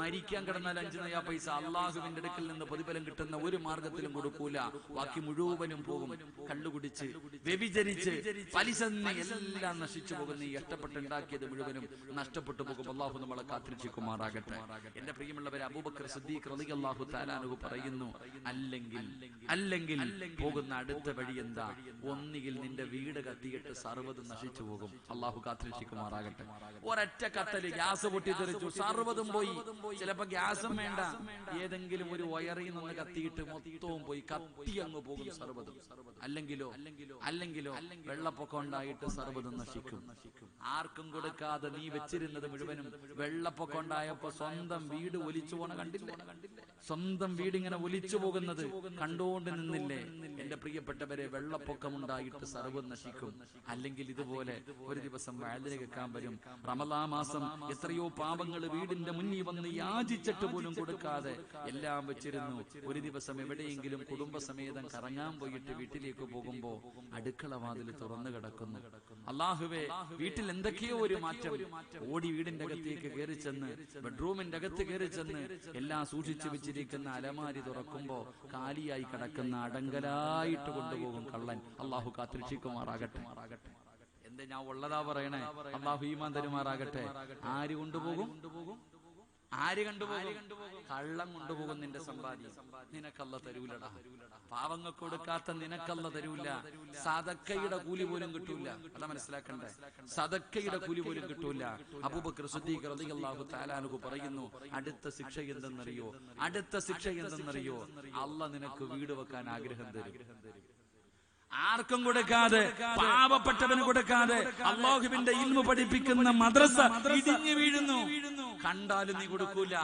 മരിക്കാൻ കിടന്നാൽ 5 നയാ പൈസ അള്ളാഹുവിന്റെ അടുക്കൽ നിന്ന് പ്രതിഫലം കിട്ടുന്ന ഒരു മാർഗത്തിലും കൊടുക്കൂല. ബാക്കി മുഴുവനും പോകും. കള്ളുകുടിച്ച്, വ്യഭിചരിച്ച്, പലിശ എല്ലാം നശിച്ചു പോകുന്ന ഈ ഇഷ്ടപ്പെട്ടുണ്ടാക്കിയത് മുഴുവനും നഷ്ടപ്പെട്ടു പോകും. അള്ളാഹു നമ്മളെ കാത്തിരക്ഷിക്കുമാറാകട്ടെ. എന്റെ പ്രിയമുള്ളവരെ, അബൂബക്കർ സിദ്ദീഖ് റളിയല്ലാഹു തആല അൻഹു പറയുന്നു, അല്ലെങ്കിൽ പോകുന്ന അടുത്ത വഴി എന്താ? ഒന്നുകിൽ നിന്റെ വീട് കത്തിയിട്ട് സർവ്വതും നശിച്ചു പോകും. അള്ളാഹു കാത്തിരക്ഷിക്കുമാറാകട്ടെ. ഒരൊറ്റ കത്തല് ഗ്യാസ് പൊട്ടിത്തെറിച്ചു, സർവ്വതും പോയി. ചിലപ്പോ ഗ്യാസും വേണ്ട, ഏതെങ്കിലും ഒരു വയറിൽ നിന്ന് കത്തിയിട്ട് മൊത്തവും പോയി, കത്തി അങ്ങ് പോകും സർവ്വതും. അല്ലെങ്കിലോ വെള്ളപ്പൊക്കം ഉണ്ടായിട്ട് സർവ്വതും നശിക്കും. ആർക്കും കൊടുക്കാതെ നീ വെച്ചിരുന്നത് മുഴുവനും വെള്ളപ്പൊക്കം ഉണ്ടായപ്പോ സ്വന്തം വീട് ഒലിച്ചു പോണ കണ്ടില്ലേ? സ്വന്തം വീട് ഇങ്ങനെ ഒലിച്ചു പോകുന്നത് കണ്ടുകൊണ്ട് നിന്നില്ലേ? എന്റെ പ്രിയപ്പെട്ടവരെ, വെള്ളപ്പൊക്കം ഉണ്ടായിട്ട് സർവ്വം നശിക്കും. അല്ലെങ്കിൽ ഇതുപോലെ ഒരു ദിവസം വഅദിന് കേൾക്കാൻ വരും, റമളാൻ മാസം എത്രയോ പാപങ്ങൾ വീടിന്റെ മുന്നിൽ വന്ന് യാചിച്ചിട്ട് പോലും കൊടുക്കാതെ എല്ലാം വെച്ചിരുന്നു. ഒരു ദിവസം എവിടെയെങ്കിലും കുടുംബസമേതം കറങ്ങാൻ പോയിട്ട് വീട്ടിലേക്ക് പോകുമ്പോ അടുക്കള വാതിൽ തുറന്നു കിടക്കുന്നു. അല്ലാഹുവേ, വീട്ടിൽ എന്തൊക്കെയോ ഒരു മാറ്റം. ഓടി വീടിന്റെ അകത്തേക്ക് കയറി ചെന്ന്, ബെഡ്റൂമിന്റെ അകത്ത് കയറി ചെന്ന്, എല്ലാം സൂക്ഷിച്ചു വെച്ചിരിക്കുന്ന അലമാരി തുറക്കുമ്പോ കാലിയായി കിടക്കുന്ന അടങ്കലായിട്ട് കൊണ്ടുപോകും കള്ളൻ. അല്ലാഹു കാത്തിരക്ഷിക്കുമാറാകട്ടെ. എന്താ ഞാൻ ഉള്ളതാ പറയണേ? അല്ലാഹു ഈമാൻ തരുമാറാകട്ടെ. ആര് കൊണ്ടുപോകും? കള്ളം കൊണ്ടുപോകും നിന്റെ സമ്പാദ്യം. നിനക്കല്ല തരൂലടാ. പാവങ്ങൾക്ക് കൊടുക്കാത്ത നിനക്കല്ല തരൂല. സദക്കയുടെ കൂലി പോലും കിട്ടൂല. അതാ മനസ്സിലാക്കണ്ടേ? സദക്കയുടെ കൂലി പോലും കിട്ടൂല. അബൂബക്കർ സിദ്ദീഖ് റളിയല്ലാഹു തആല അൻഹു പറയുന്നു, അടുത്ത ശിക്ഷ എന്തെന്നറിയോ? അല്ലാഹ് നിനക്ക് വീട് വെക്കാൻ ആഗ്രഹം തരും. ആർക്കും കൊടുക്കാതെ, പാവപ്പെട്ടവന് കൊടുക്കാതെ അല്ലാഹുവിന്റെ ഇൽമു പഠിപ്പിക്കുന്ന മദ്രസ ഇടിഞ്ഞു വീഴുന്നു. കണ്ടാലും നീ കൊടുക്കൂല.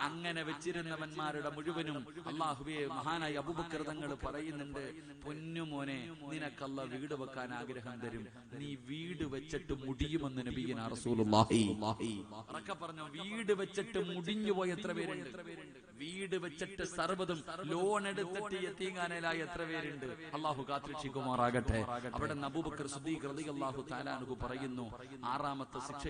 അങ്ങനെ വെച്ചിരുന്നവന്മാരുടെ മുഴുവനും അല്ലാഹുവേ, മഹാനായ അബൂബക്കർ തങ്ങൾ പറയുന്നുണ്ട്, പൊന്നുമോനെ, നിനക്കല്ല വീട് വെക്കാൻ ആഗ്രഹം തരും. നീ വീട് വെച്ചിട്ട് മുടിയുമെന്ന് നബിയുനാ റസൂലുള്ളാഹി പറഞ്ഞു. വീട് വെച്ചിട്ട് മുടിഞ്ഞു പോയ എത്ര പേരുണ്ട്? വീട് വെച്ചിട്ട് സർവ്വതും ലോൺ എടുത്തിട്ട് യതീംഖാനയിലായ എത്ര പേരുണ്ട്? അല്ലാഹു കാത്തിരക്ഷിക്കുമാറാകട്ടെ. അവിടെ അബൂബക്കർ സിദ്ദീഖ് റളിയല്ലാഹു തആല അൻഹു പറയുന്നു, ആറാമത്തെ ശിക്ഷ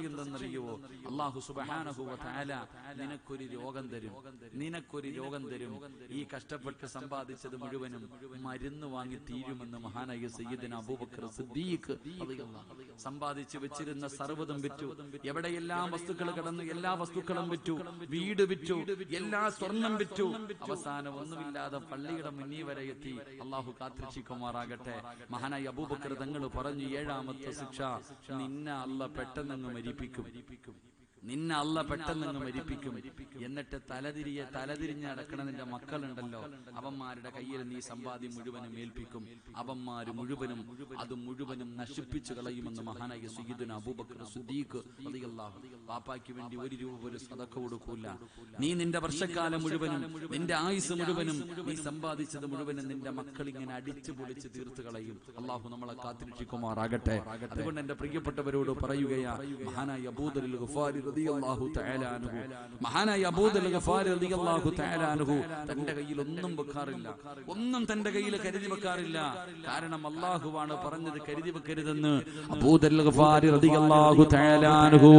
എന്തെന്നറിയോ? അല്ലാഹു സുബ്ഹാനഹു വ തആല നിനക്കൊരു രോഗം തരും. ഈ കഷ്ടപ്പെട്ട് സമ്പാദിച്ചത് മുഴുവനും മരുന്ന് വാങ്ങി തീരുമെന്ന് മഹാനായ സയ്യിദുനാ അബൂബക്കർ സിദ്ദീഖ് റളിയല്ലാഹു. സമ്പാദിച്ചു വെച്ചിരുന്ന സർവ്വതും വിറ്റു. എവിടെയെല്ലാം വസ്തുക്കൾ കടന്നു, എല്ലാ വസ്തുക്കളും വിറ്റു. വീട് വിറ്റു, എല്ലാ സ്വർണം വിറ്റു. അവസാനം ഒന്നുമില്ലാതെ പള്ളിയുടെ മുന്നിൽ വരെ എത്തി. അല്ലാഹു കാത്തിരക്ഷിക്കുമാറാകട്ടെ. മഹാനായ അബൂബക്കർ തങ്ങൾ പറഞ്ഞു, ഏഴാമത്തെ ശിക്ഷ, നിന്നെ അല്ലാഹ് പെട്ടെന്ന് മരിപ്പിക്കും. എന്നിട്ട് തലതിരിഞ്ഞ് നടക്കണ നിന്റെ മക്കളുണ്ടല്ലോ, അവന്മാരുടെ കയ്യിൽ നീ സമ്പാദ്യം മുഴുവനും ഏൽപ്പിക്കും. അവന്മാര് മുഴുവനും നശിപ്പിച്ചു കളയുമെന്ന് മഹാനായ സയ്യിദുനാ അബൂബക്കർ സിദ്ദീഖ് റളിയല്ലാഹു. വാപ്പായ്ക്ക് വേണ്ടി 1 രൂപ പോലും സദഖ കൊടുക്കൂല. നീ നിന്റെ വർഷക്കാലം മുഴുവനും, നിന്റെ ആയുസ് മുഴുവനും, നീ സമ്പാദിച്ചത് മുഴുവനും നിന്റെ മക്കൾ ഇങ്ങനെ അടിച്ചു പൊളിച്ച് തീർത്തു കളയും. അല്ലാഹു നമ്മളെ കാത്തിരക്ഷിക്കുമാറാകട്ടെ. അതുകൊണ്ട് എന്റെ പ്രിയപ്പെട്ടവരോട് പറയുകയാ, മഹാനായ അബൂദർ അൽ ഗഫാരി റളിയല്ലാഹു തആല അൻഹു, മഹാനായ അബൂദർ ഗഫാരി റളിയല്ലാഹു തആല അൻഹു തന്റെ കയ്യിൽ ഒന്നും വെക്കാറില്ല, ഒന്നും തന്റെ കയ്യിൽ കരുതി വെക്കാറില്ല. കാരണം അല്ലാഹുവാണ് പറഞ്ഞത് കരുതി വെക്കരുതെന്ന്. അബൂദർ ഗഫാരി റളിയല്ലാഹു തആല അൻഹു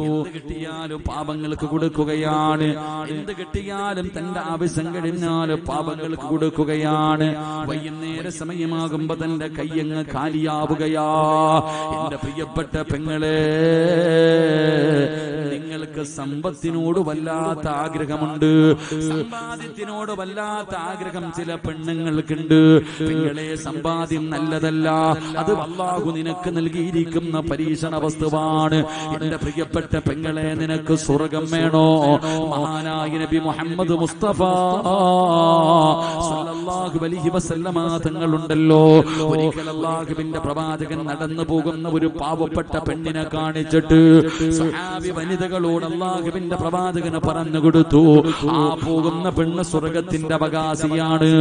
എന്ത് കിട്ടിയാലും പാപങ്ങൾക്ക് കൊടുക്കുകയാണ്, എന്ത് കിട്ടിയാലും തന്റെ ആവശ്യം കഴിഞ്ഞാൽ പാപങ്ങൾക്ക് കൊടുക്കുകയാണ്. വൈകുന്നേര സമയമാകുമ്പോ തന്റെ കയ്യങ്ങ് കാലിയാവുകയാ. എന്റെ പ്രിയപ്പെട്ട പെങ്ങളെ, നിങ്ങൾക്ക് സമ്പത്തിനോട് വല്ലാത്ത ആഗ്രഹമുണ്ട്, സമ്പാദ്യത്തിനോട് വല്ലാത്ത ആഗ്രഹം ചില പെണ്ണുങ്ങൾക്കുണ്ട്. പെങ്ങളെ, സമ്പാദ്യം നല്ലതല്ല, അത് അല്ലാഹു നിനക്ക് നൽകിയിരിക്കുന്ന പരീക്ഷണ വസ്തുവാണ്. എന്റെ പ്രിയപ്പെട്ട പെങ്ങളെ, നിനക്ക് സ്വർഗം വേണോ? മഹാനായ നബി മുഹമ്മദ് മുസ്തഫ സല്ലല്ലാഹു അലൈഹി വസല്ലമ തങ്ങളുണ്ടല്ലോ, ഒരിക്കൽ അല്ലാഹുവിന്റെ പ്രവാചകൻ നടന്നു പോകുന്ന ഒരു പാവപ്പെട്ട പെണ്ണിനെ കാണിച്ചിട്ട് സഹാബി വനിതകളോട് അല്ലാഹുവിന്റെ പ്രവാചകന് പറഞ്ഞു കൊടുത്തു, ആ പോകുന്ന പെണ്ണ് സ്വർഗത്തിന്റെ അവകാശിയാണ്,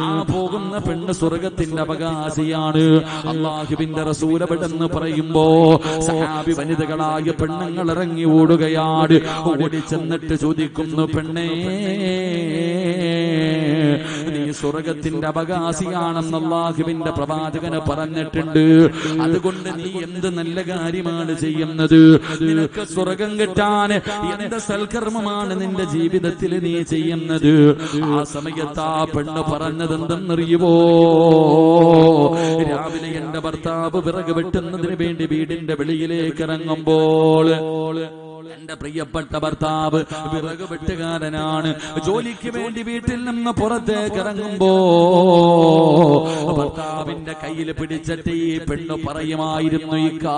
ആ പോകുന്ന പെണ്ണ് സ്വർഗത്തിന്റെ അവകാശിയാണ്. അല്ലാഹുവിന്റെ റസൂൽ പെട്ടെന്ന് പറയുമ്പോ സഹാബി വനിതകളായ പെണ്ണുങ്ങൾ ഇറങ്ങി ഓടുകയാണ്. ഓടിച്ചെന്നിട്ട് ചോദിക്കുന്നു, പെണ്ണേ, നീ സ്വർഗത്തിന്റെ അവകാശിയാണെന്ന് അല്ലാഹുവിന്റെ പ്രവാചകന് പറഞ്ഞിട്ടുണ്ട്, അതുകൊണ്ട് നീ എന്ത് നല്ല കാര്യമാണ് ചെയ്യുന്നത്? നിനക്ക് സ്വർഗം കിട്ടാൻ എന്ത് സൽക്കർമ്മമാണ് നിന്റെ ജീവിതത്തിൽ നീ ചെയ്യുന്നത്? ആ സമയത്ത് ആ പെണ്ണ് പറഞ്ഞത് എന്തെന്നറിയുവോ? രാവിലെ എന്റെ ഭർത്താവ് വിറക് വെട്ടുന്നതിന് വേണ്ടി വീടിന്റെ വെളിയിലേക്ക് ഇറങ്ങുമ്പോൾ എന്റെ പ്രിയപ്പെട്ട ഭർത്താവ് വിറക് വെട്ടുകാരനാണ്, ജോലിക്ക് വേണ്ടി വീട്ടിൽ നിന്ന് പുറത്തേക്ക് ഇറങ്ങുമ്പോ ഭർത്താവിന്റെ കയ്യിൽ പിടിച്ചിട്ട് ഈ പെണ്ണ് പറയുമായിരുന്നു, ഇക്കാ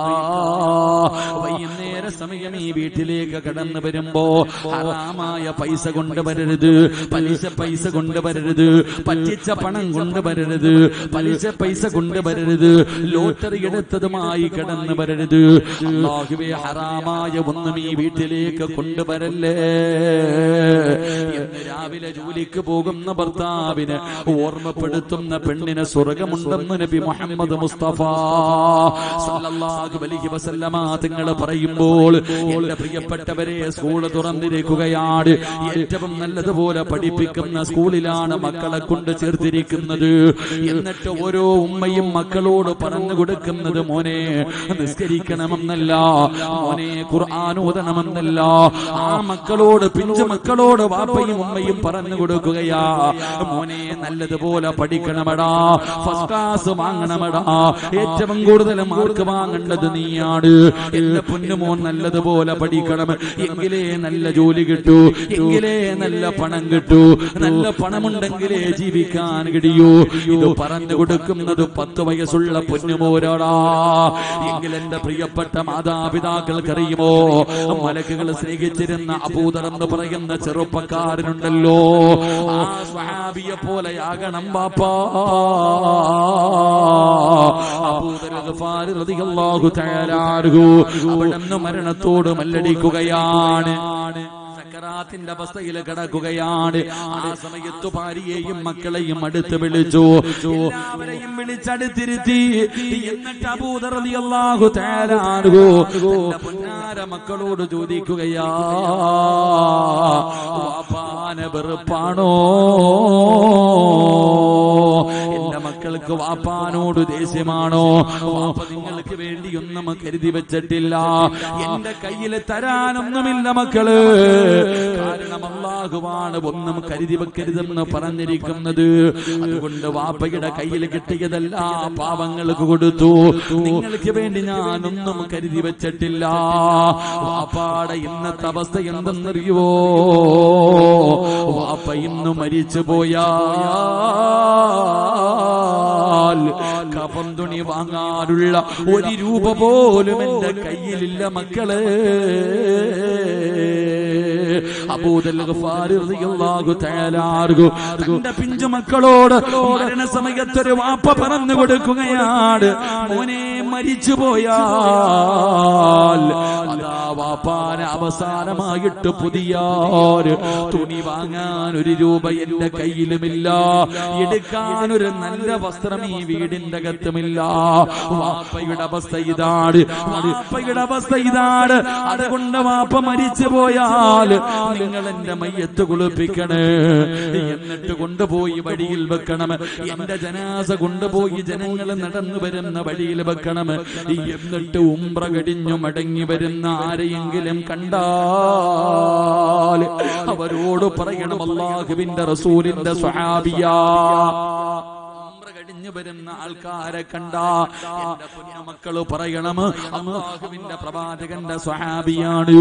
വൈകുന്നേര സമയം ഈ വീട്ടിലേക്ക് കടന്നു വരുമ്പോ ഹറാമായ പൈസ കൊണ്ടുവരരുത്, പലിശ പൈസ കൊണ്ടുവരരുത്, പറ്റിച്ച പണം കൊണ്ടുവരരുത്, പലിശ പൈസ കൊണ്ടുവരരുത്, ലോട്ടറി എടുത്തതുമായി കടന്നു വരരുത്, അല്ലാഹുവേ ഹറാമായ ഒന്നും ഈ വീട്ടിലേക്ക് കൊണ്ടുവരല്ലേ എന്ന് രാവിലെ ജോലിക്ക് പോകുന്ന ഭർത്താവിന് ഓർമ്മപ്പെടുത്തുന്ന പെണ്ണിന് സ്വർഗമുണ്ടെന്ന് നബി മുഹമ്മദ് മുസ്തഫ സല്ലല്ലാഹു അലൈഹി വസല്ലമ തങ്ങൾ പറയുമ്പോൾ, എന്റെ പ്രിയപ്പെട്ടവരെ, സ്കൂൾ തുറന്നിരിക്കുകയാണ്. ഏറ്റവും നല്ലതുപോലെ പഠിപ്പിക്കുന്ന സ്കൂളിലാണ് മക്കളെ കൊണ്ട് ചേർത്തിരിക്കുന്നത്. എന്നിട്ട് ഓരോ ഉമ്മയും മക്കളോട് പറഞ്ഞു കൊടുക്കുന്നത്, മോനെ നിസ്കരിക്കണമെന്നല്ല, മോനെ ഖുർആൻ ഓതണമെന്നല്ല. ആ മക്കളോട്, പിഞ്ചു മക്കളോട് വാപ്പയും ഉമ്മയും പറഞ്ഞു കൊടുക്കുകയാ, മോനെ നല്ലതുപോലെ പഠിക്കണമടാ, ഫസ്റ്റ് ക്ലാസ് വാങ്ങണമടാ, ഏറ്റവും കൂടുതൽ മാർക്ക് വാങ്ങേണ്ടത് നീയാണ്. എന്റെ പൊന്നുമോൻ നല്ലതുപോലെ പഠിക്കണം, എങ്കിലേ നല്ല ജോലി കിട്ടൂ, എങ്കിലേ നല്ല പണം കിട്ടൂ, നല്ല പണമുണ്ടെങ്കിലേ ജീവിക്കാൻ കഴിയൂ. ഇത് പറഞ്ഞു കൊടുക്കുന്നത് 10 വയസ്സുള്ള പൊന്നുമോരാടാ. എങ്കിൽ എന്റെ പ്രിയപ്പെട്ട മാതാപിതാക്കൾക്കറിയുമോ, മലക്കുകൾ സ്നേഹിച്ചിരുന്ന അബൂദർ എന്ന് പറയുന്ന ചെറുപ്പക്കാരനുണ്ടല്ലോ, ആ സ്വഹാബിയെ പോലെയാകണം ബാപ്പാ. അബൂദർ ഗഫാരി റളിയല്ലാഹു തആല അൻഹു അവിടുന്ന് മരണത്തോട് മല്ലടിക്കുകയാണ്, സക്കറാത്തിന്റെ അവസ്ഥയിൽ കിടക്കുകയാണ്. ആ സമയത്ത് ഭാര്യയെയും മക്കളെയും അടുത്ത് വിളിച്ചു, എല്ലാവരെയും വിളിച്ചടുത്തിരുത്തി. എന്നിട്ട് അബൂദർ റളിയല്ലാഹു തആല അൻഹു തന്റെ പൊന്നാര മക്കളോട് ചോദിക്കുകയാ, വാപ്പാനെ വെറുപ്പാണോ? എന്റെ മക്കൾക്ക് വാപ്പാനോട് ദേഷ്യമാണോ? വാപ്പ നിങ്ങൾക്ക് വേണ്ടിയൊന്നും കരുതി വെച്ചിട്ടില്ല, എന്റെ കയ്യിൽ തരാനൊന്നുമില്ല മക്കള്, കാരണം അല്ലാഹുവാണ് ഒന്നും കരുതി വെക്കരുതെന്ന് പറഞ്ഞിരിക്കുന്നത്. അതുകൊണ്ട് വാപ്പയുടെ കയ്യിൽ കിട്ടിയതല്ല പാവങ്ങൾക്ക് കൊടുത്തു, നിങ്ങൾക്ക് വേണ്ടി ഞാനൊന്നും കരുതി വെച്ചിട്ടില്ല. വാപ്പാടെ ഇന്നത്തെ അവസ്ഥ എന്തെന്നറിയുവോ? വാപ്പ ഇന്ന് മരിച്ചു പോയാൽ കഫൻ തുണി വാങ്ങാനുള്ള 1 രൂപ പോലും എന്റെ കയ്യിലില്ല മക്കളെ. അബൂദർ ഗഫാരി റളിയല്ലാഹു തആല അൻഹു തന്റെ പിഞ്ചു മക്കളോട് മരണസമയത്തൊരു വാപ്പ പറഞ്ഞു കൊടുക്കുകയാണ്, മോനെ മരിച്ചു പോയാൽ അതാ വാപ്പാനെ അവസാനമായിട്ട് പുതിയ തുണി വാങ്ങാൻ 1 രൂപ എന്റെ കയ്യിലുമില്ല, എടുക്കാൻ ഒരു നല്ല വസ്ത്രം ഈ വീടിന്റെ അകത്തുമില്ല. വാപ്പയുടെ അവസ്ഥ ഇതാണ്, വാപ്പയുടെ അവസ്ഥ ഇതാണ്. അതുകൊണ്ട് വാപ്പ മരിച്ചു പോയാൽ നിങ്ങൾ എന്റെ മയ്യത്ത് കുളിപ്പിക്കണേ, എന്നിട്ട് കൊണ്ടുപോയി വഴിയിൽ വെക്കണം. എന്റെ ജനാസ കൊണ്ടുപോയി ജനങ്ങൾ നടന്നു വരുന്ന വഴിയിൽ വെക്കണം. എന്നിട്ട് ഉംറ കഴിഞ്ഞു മടങ്ങി വരുന്ന ആരെയെങ്കിലും കണ്ടാൽ അവരോട് പറയണം, അല്ലാഹുവിന്റെ റസൂലിന്റെ സ്വഹാബിയാ. കഴിഞ്ഞു വരുന്ന ആൾക്കാരെ കണ്ട എന്റെ പൊന്നുമക്കള് പറയണം, അല്ലാഹുവിന്റെ പ്രവാചകന്റെ സ്വഹാബിയാണ്.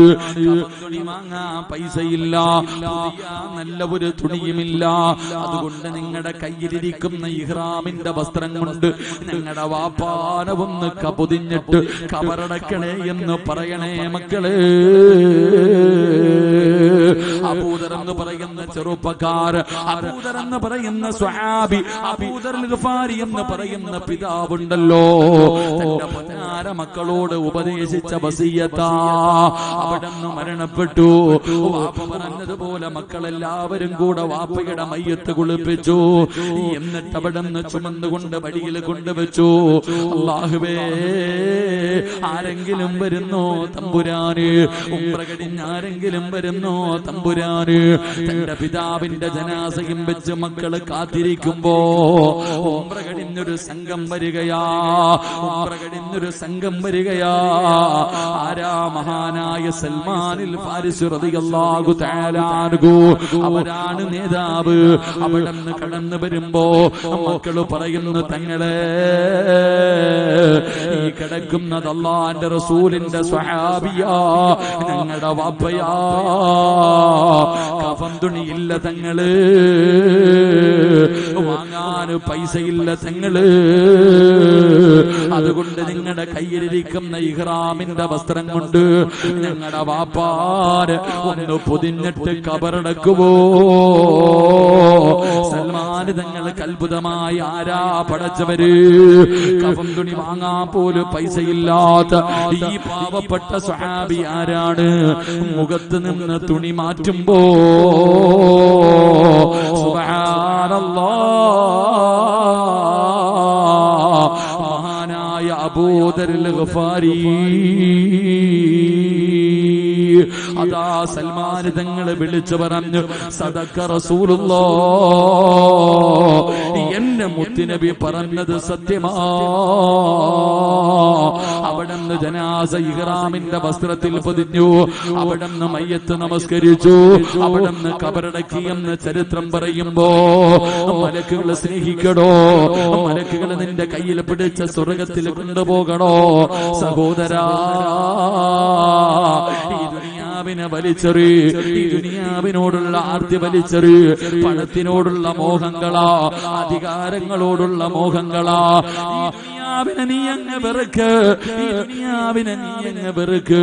തുണി വാങ്ങാൻ പൈസയില്ല, നല്ല ഒരു തുണിയുമില്ല. അതുകൊണ്ട് നിങ്ങളുടെ കയ്യിലിരിക്കുന്ന ഇഹ്റാമിന്റെ വസ്ത്രം കൊണ്ട് ഞങ്ങളുടെ വാപ്പാന ഒന്ന് കപൊതിഞ്ഞിട്ട് കബറടക്കണേ എന്ന് പറയണേ മക്കളെ. അബൂദർ എന്ന് പറയുന്ന ചെറുപ്പക്കാർ, അബൂദർ എന്ന് പറയുന്ന സ്വഹാബി, അബൂദർ ഗഫാരി എന്ന് പറയുന്ന പിതാവുണ്ടല്ലോ, തന്റെ പതിനാറ് മക്കളോട് ഉപദേശിച്ച വസിയത്താ അവിടുന്ന് മരണപ്പെട്ടു. വാപ്പ പറഞ്ഞതുപോലെ മക്കളെല്ലാവരും കൂടെ വാപ്പയുടെ മയ്യത്ത് കുളിപ്പിച്ചു. എന്നിട്ട് അവിടുന്ന് ചുമന്നുകൊണ്ട് വഴിയിൽ കൊണ്ടുവച്ചു. അല്ലാഹുവേ, ആരെങ്കിലും വരുന്നോ തമ്പുരാന്, ഉംറ കഴിഞ്ഞ് ആരെങ്കിലും വരുന്നോ തമ്പുരാന്. തന്റെ പിതാവിന്റെ ജനാസയും വെച്ച് മക്കള് കാത്തിരിക്കുമ്പോ ഉംറ കഴിഞ്ഞൊരു സംഘം വരികയാ, ഉംറ കഴിഞ്ഞൊരു സംഘം വരികയാ. ആരാ? മഹാനായ സൽമാനിൽ ഫാരിസി റളിയല്ലാഹു തആല അൻഹു, അവരാണ് നേതാവ്. അവിടുന്ന് കടന്നു വരുമ്പോ മക്കള് പറയുന്നു, തങ്ങളെ ഈ കിടക്കുന്നത് അല്ലാഹുവിന്റെ റസൂലിന്റെ സ്വഹാബിയാ, ഞങ്ങളുടെ വാപ്പയാ. കഫൻ തുണിയില്ല തങ്ങള്, വാങ്ങാൻ പൈസയില്ല തങ്ങള്. അതുകൊണ്ട് നിങ്ങളുടെ കയ്യിലിരിക്കുന്ന ഇഹ്റാമിന്റെ വസ്ത്രം കൊണ്ട് ഞങ്ങളുടെ വാപ്പാര് ഒന്ന് പൊതിഞ്ഞിട്ട് കബറടക്കുവോ? സൽമാൻ തങ്ങൾക്ക് അത്ഭുതമായി, ആരാ പടച്ചവര്? കഫൻ തുണി വാങ്ങാൻ പോലും പൈസയില്ലാത്ത ഈ പാവപ്പെട്ട സ്വഹാബി ആരാണ്? മുഖത്ത് നിന്ന് തുണി മാറ്റുമ്പോ സുബ്ഹാനല്ലാഹ്, മഹാനായ അബൂദറിൽ ഗഫാരി അതാ സൽമാൻ തങ്ങളെ വിളിച്ചു പറഞ്ഞു, സദഖ റസൂലുള്ളാഹ്, എന്റെ മുത്തുനബി പറഞ്ഞത് സത്യമാ. അവിടുന്ന് ജനാസ ഇഹ്റാമിന്റെ വസ്ത്രത്തിൽ പൊതിഞ്ഞു, അവിടുന്ന് മയ്യത്ത് നമസ്കരിച്ചു, അവിടുന്ന് കബറടക്കിയെന്ന് ചരിത്രം പറയുമ്പോ മലക്കുകൾ സ്നേഹിക്കണോ? മലക്കുകൾ നിന്റെ കയ്യിൽ പിടിച്ച സ്വർഗത്തിൽ കൊണ്ടുപോകണോ? സഹോദരാ, ഈ ദുനിയാവിനെ വലിച്ചെറി, ഈ ദുനിയാവിനോടുള്ള ആർത്തി വലിച്ചെറി. പണത്തിനോടുള്ള മോഹങ്ങളാ, അധികാരങ്ങളോടുള്ള മോഹങ്ങളാ. ഈ ദുനിയാവിനെ നീ അങ്ങ് വെറുക്ക്, ഈ ദുനിയാവിനെ നീ അങ്ങ് വെറുക്ക്.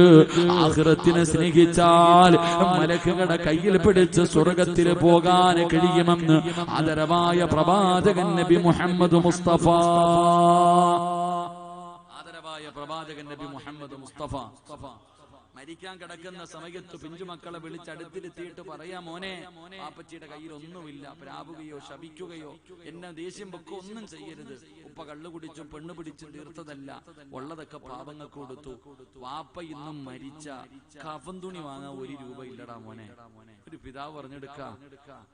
ആഖിറത്തിനെ സ്നേഹിച്ചാൽ മലക്കുകളുടെ കയ്യിൽ പിടിച്ച് സ്വർഗത്തിൽ പോകാൻ കഴിയുമെന്ന് ആദരവായ പ്രവാചകൻ നബി മുഹമ്മദ് മുസ്തഫ, ആദരവായ പ്രവാചകൻ നബി മുഹമ്മദ് മുസ്തഫ മരിക്കാൻ കിടക്കുന്ന സമയത്ത് പിഞ്ചുമക്കളെ വിളിച്ചടുത്തിരുത്തിയിട്ട് പറയാ, മോനെ, പാപ്പച്ചിയുടെ കയ്യിൽ ഒന്നുമില്ല, പ്രാവുകയോ ശപിക്കുകയോ എന്നെ ദേഷ്യം വെക്കോ ഒന്നും ചെയ്യരുത്. ഉപ്പ കള്ളു കുടിച്ചും പെണ്ണു പിടിച്ചും തീർത്തതല്ല, ഉള്ളതൊക്കെ പാപങ്ങൾക്ക് കൊടുത്തു. വാപ്പ ഇന്നും മരിച്ച കഫൻ തുണി വാങ്ങാൻ 1 രൂപ ഇല്ലടാ മോനെ. ഒരു പിതാവ് പറഞ്ഞെടുക്ക,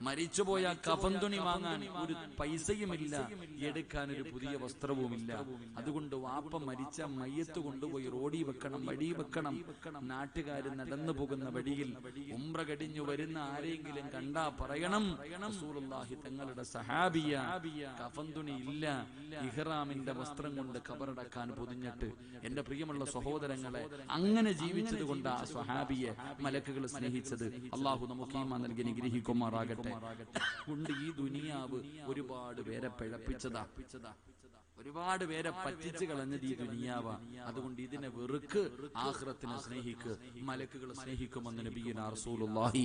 മരിച്ചുപോയ കഫൻ തുണി വാങ്ങാൻ ഒരു പൈസയുമില്ല, എടുക്കാൻ ഒരു പുതിയ വസ്ത്രവുമില്ല. അതുകൊണ്ട് വാപ്പ മരിച്ച മയ്യത്ത് കൊണ്ടുപോയി റോഡി വെക്കണം, വഴി വെക്കണം. നാട്ടുകാര് നടന്നു പോകുന്ന വഴിയിൽ ഉംറ കഴിഞ്ഞു വരുന്ന ആരെങ്കിലും കണ്ടാ പറയണം, റസൂലുള്ളാഹി തങ്ങളുടെ സഹാബിയ, കഫൻ തുണി ഇല്ല, ഇഹ്റാമിന്റെ വസ്ത്രം കൊണ്ട് കബറടക്കാൻ പൊതിഞ്ഞിട്ട്. എന്റെ പ്രിയമുള്ള സഹോദരങ്ങളെ, അങ്ങനെ ജീവിച്ചത് കൊണ്ട് ആ സ്വഹാബിയെ മലക്കുകൾ സ്നേഹിച്ചത്. അള്ളാഹു നമുക്ക് ഈമാൻ നൽകി അനുഗ്രഹിക്കുമാറാകട്ടെ. കൊണ്ട് ഈ ദുനിയാവ് ഒരുപാട് പേരെ പിഴപ്പിച്ചതാ, ഒരുപാട് പേരെ പറ്റിച്ചു കളഞ്ഞത് ഈ ദുനിയാവ. അതുകൊണ്ട് ഇതിനെ വെറുക്ക്, ആഖിറത്തിനെ സ്നേഹിക്ക്. മലക്കുകൾ സ്നേഹിക്കുമെന്ന് നബിയുനാ റസൂലുള്ളാഹി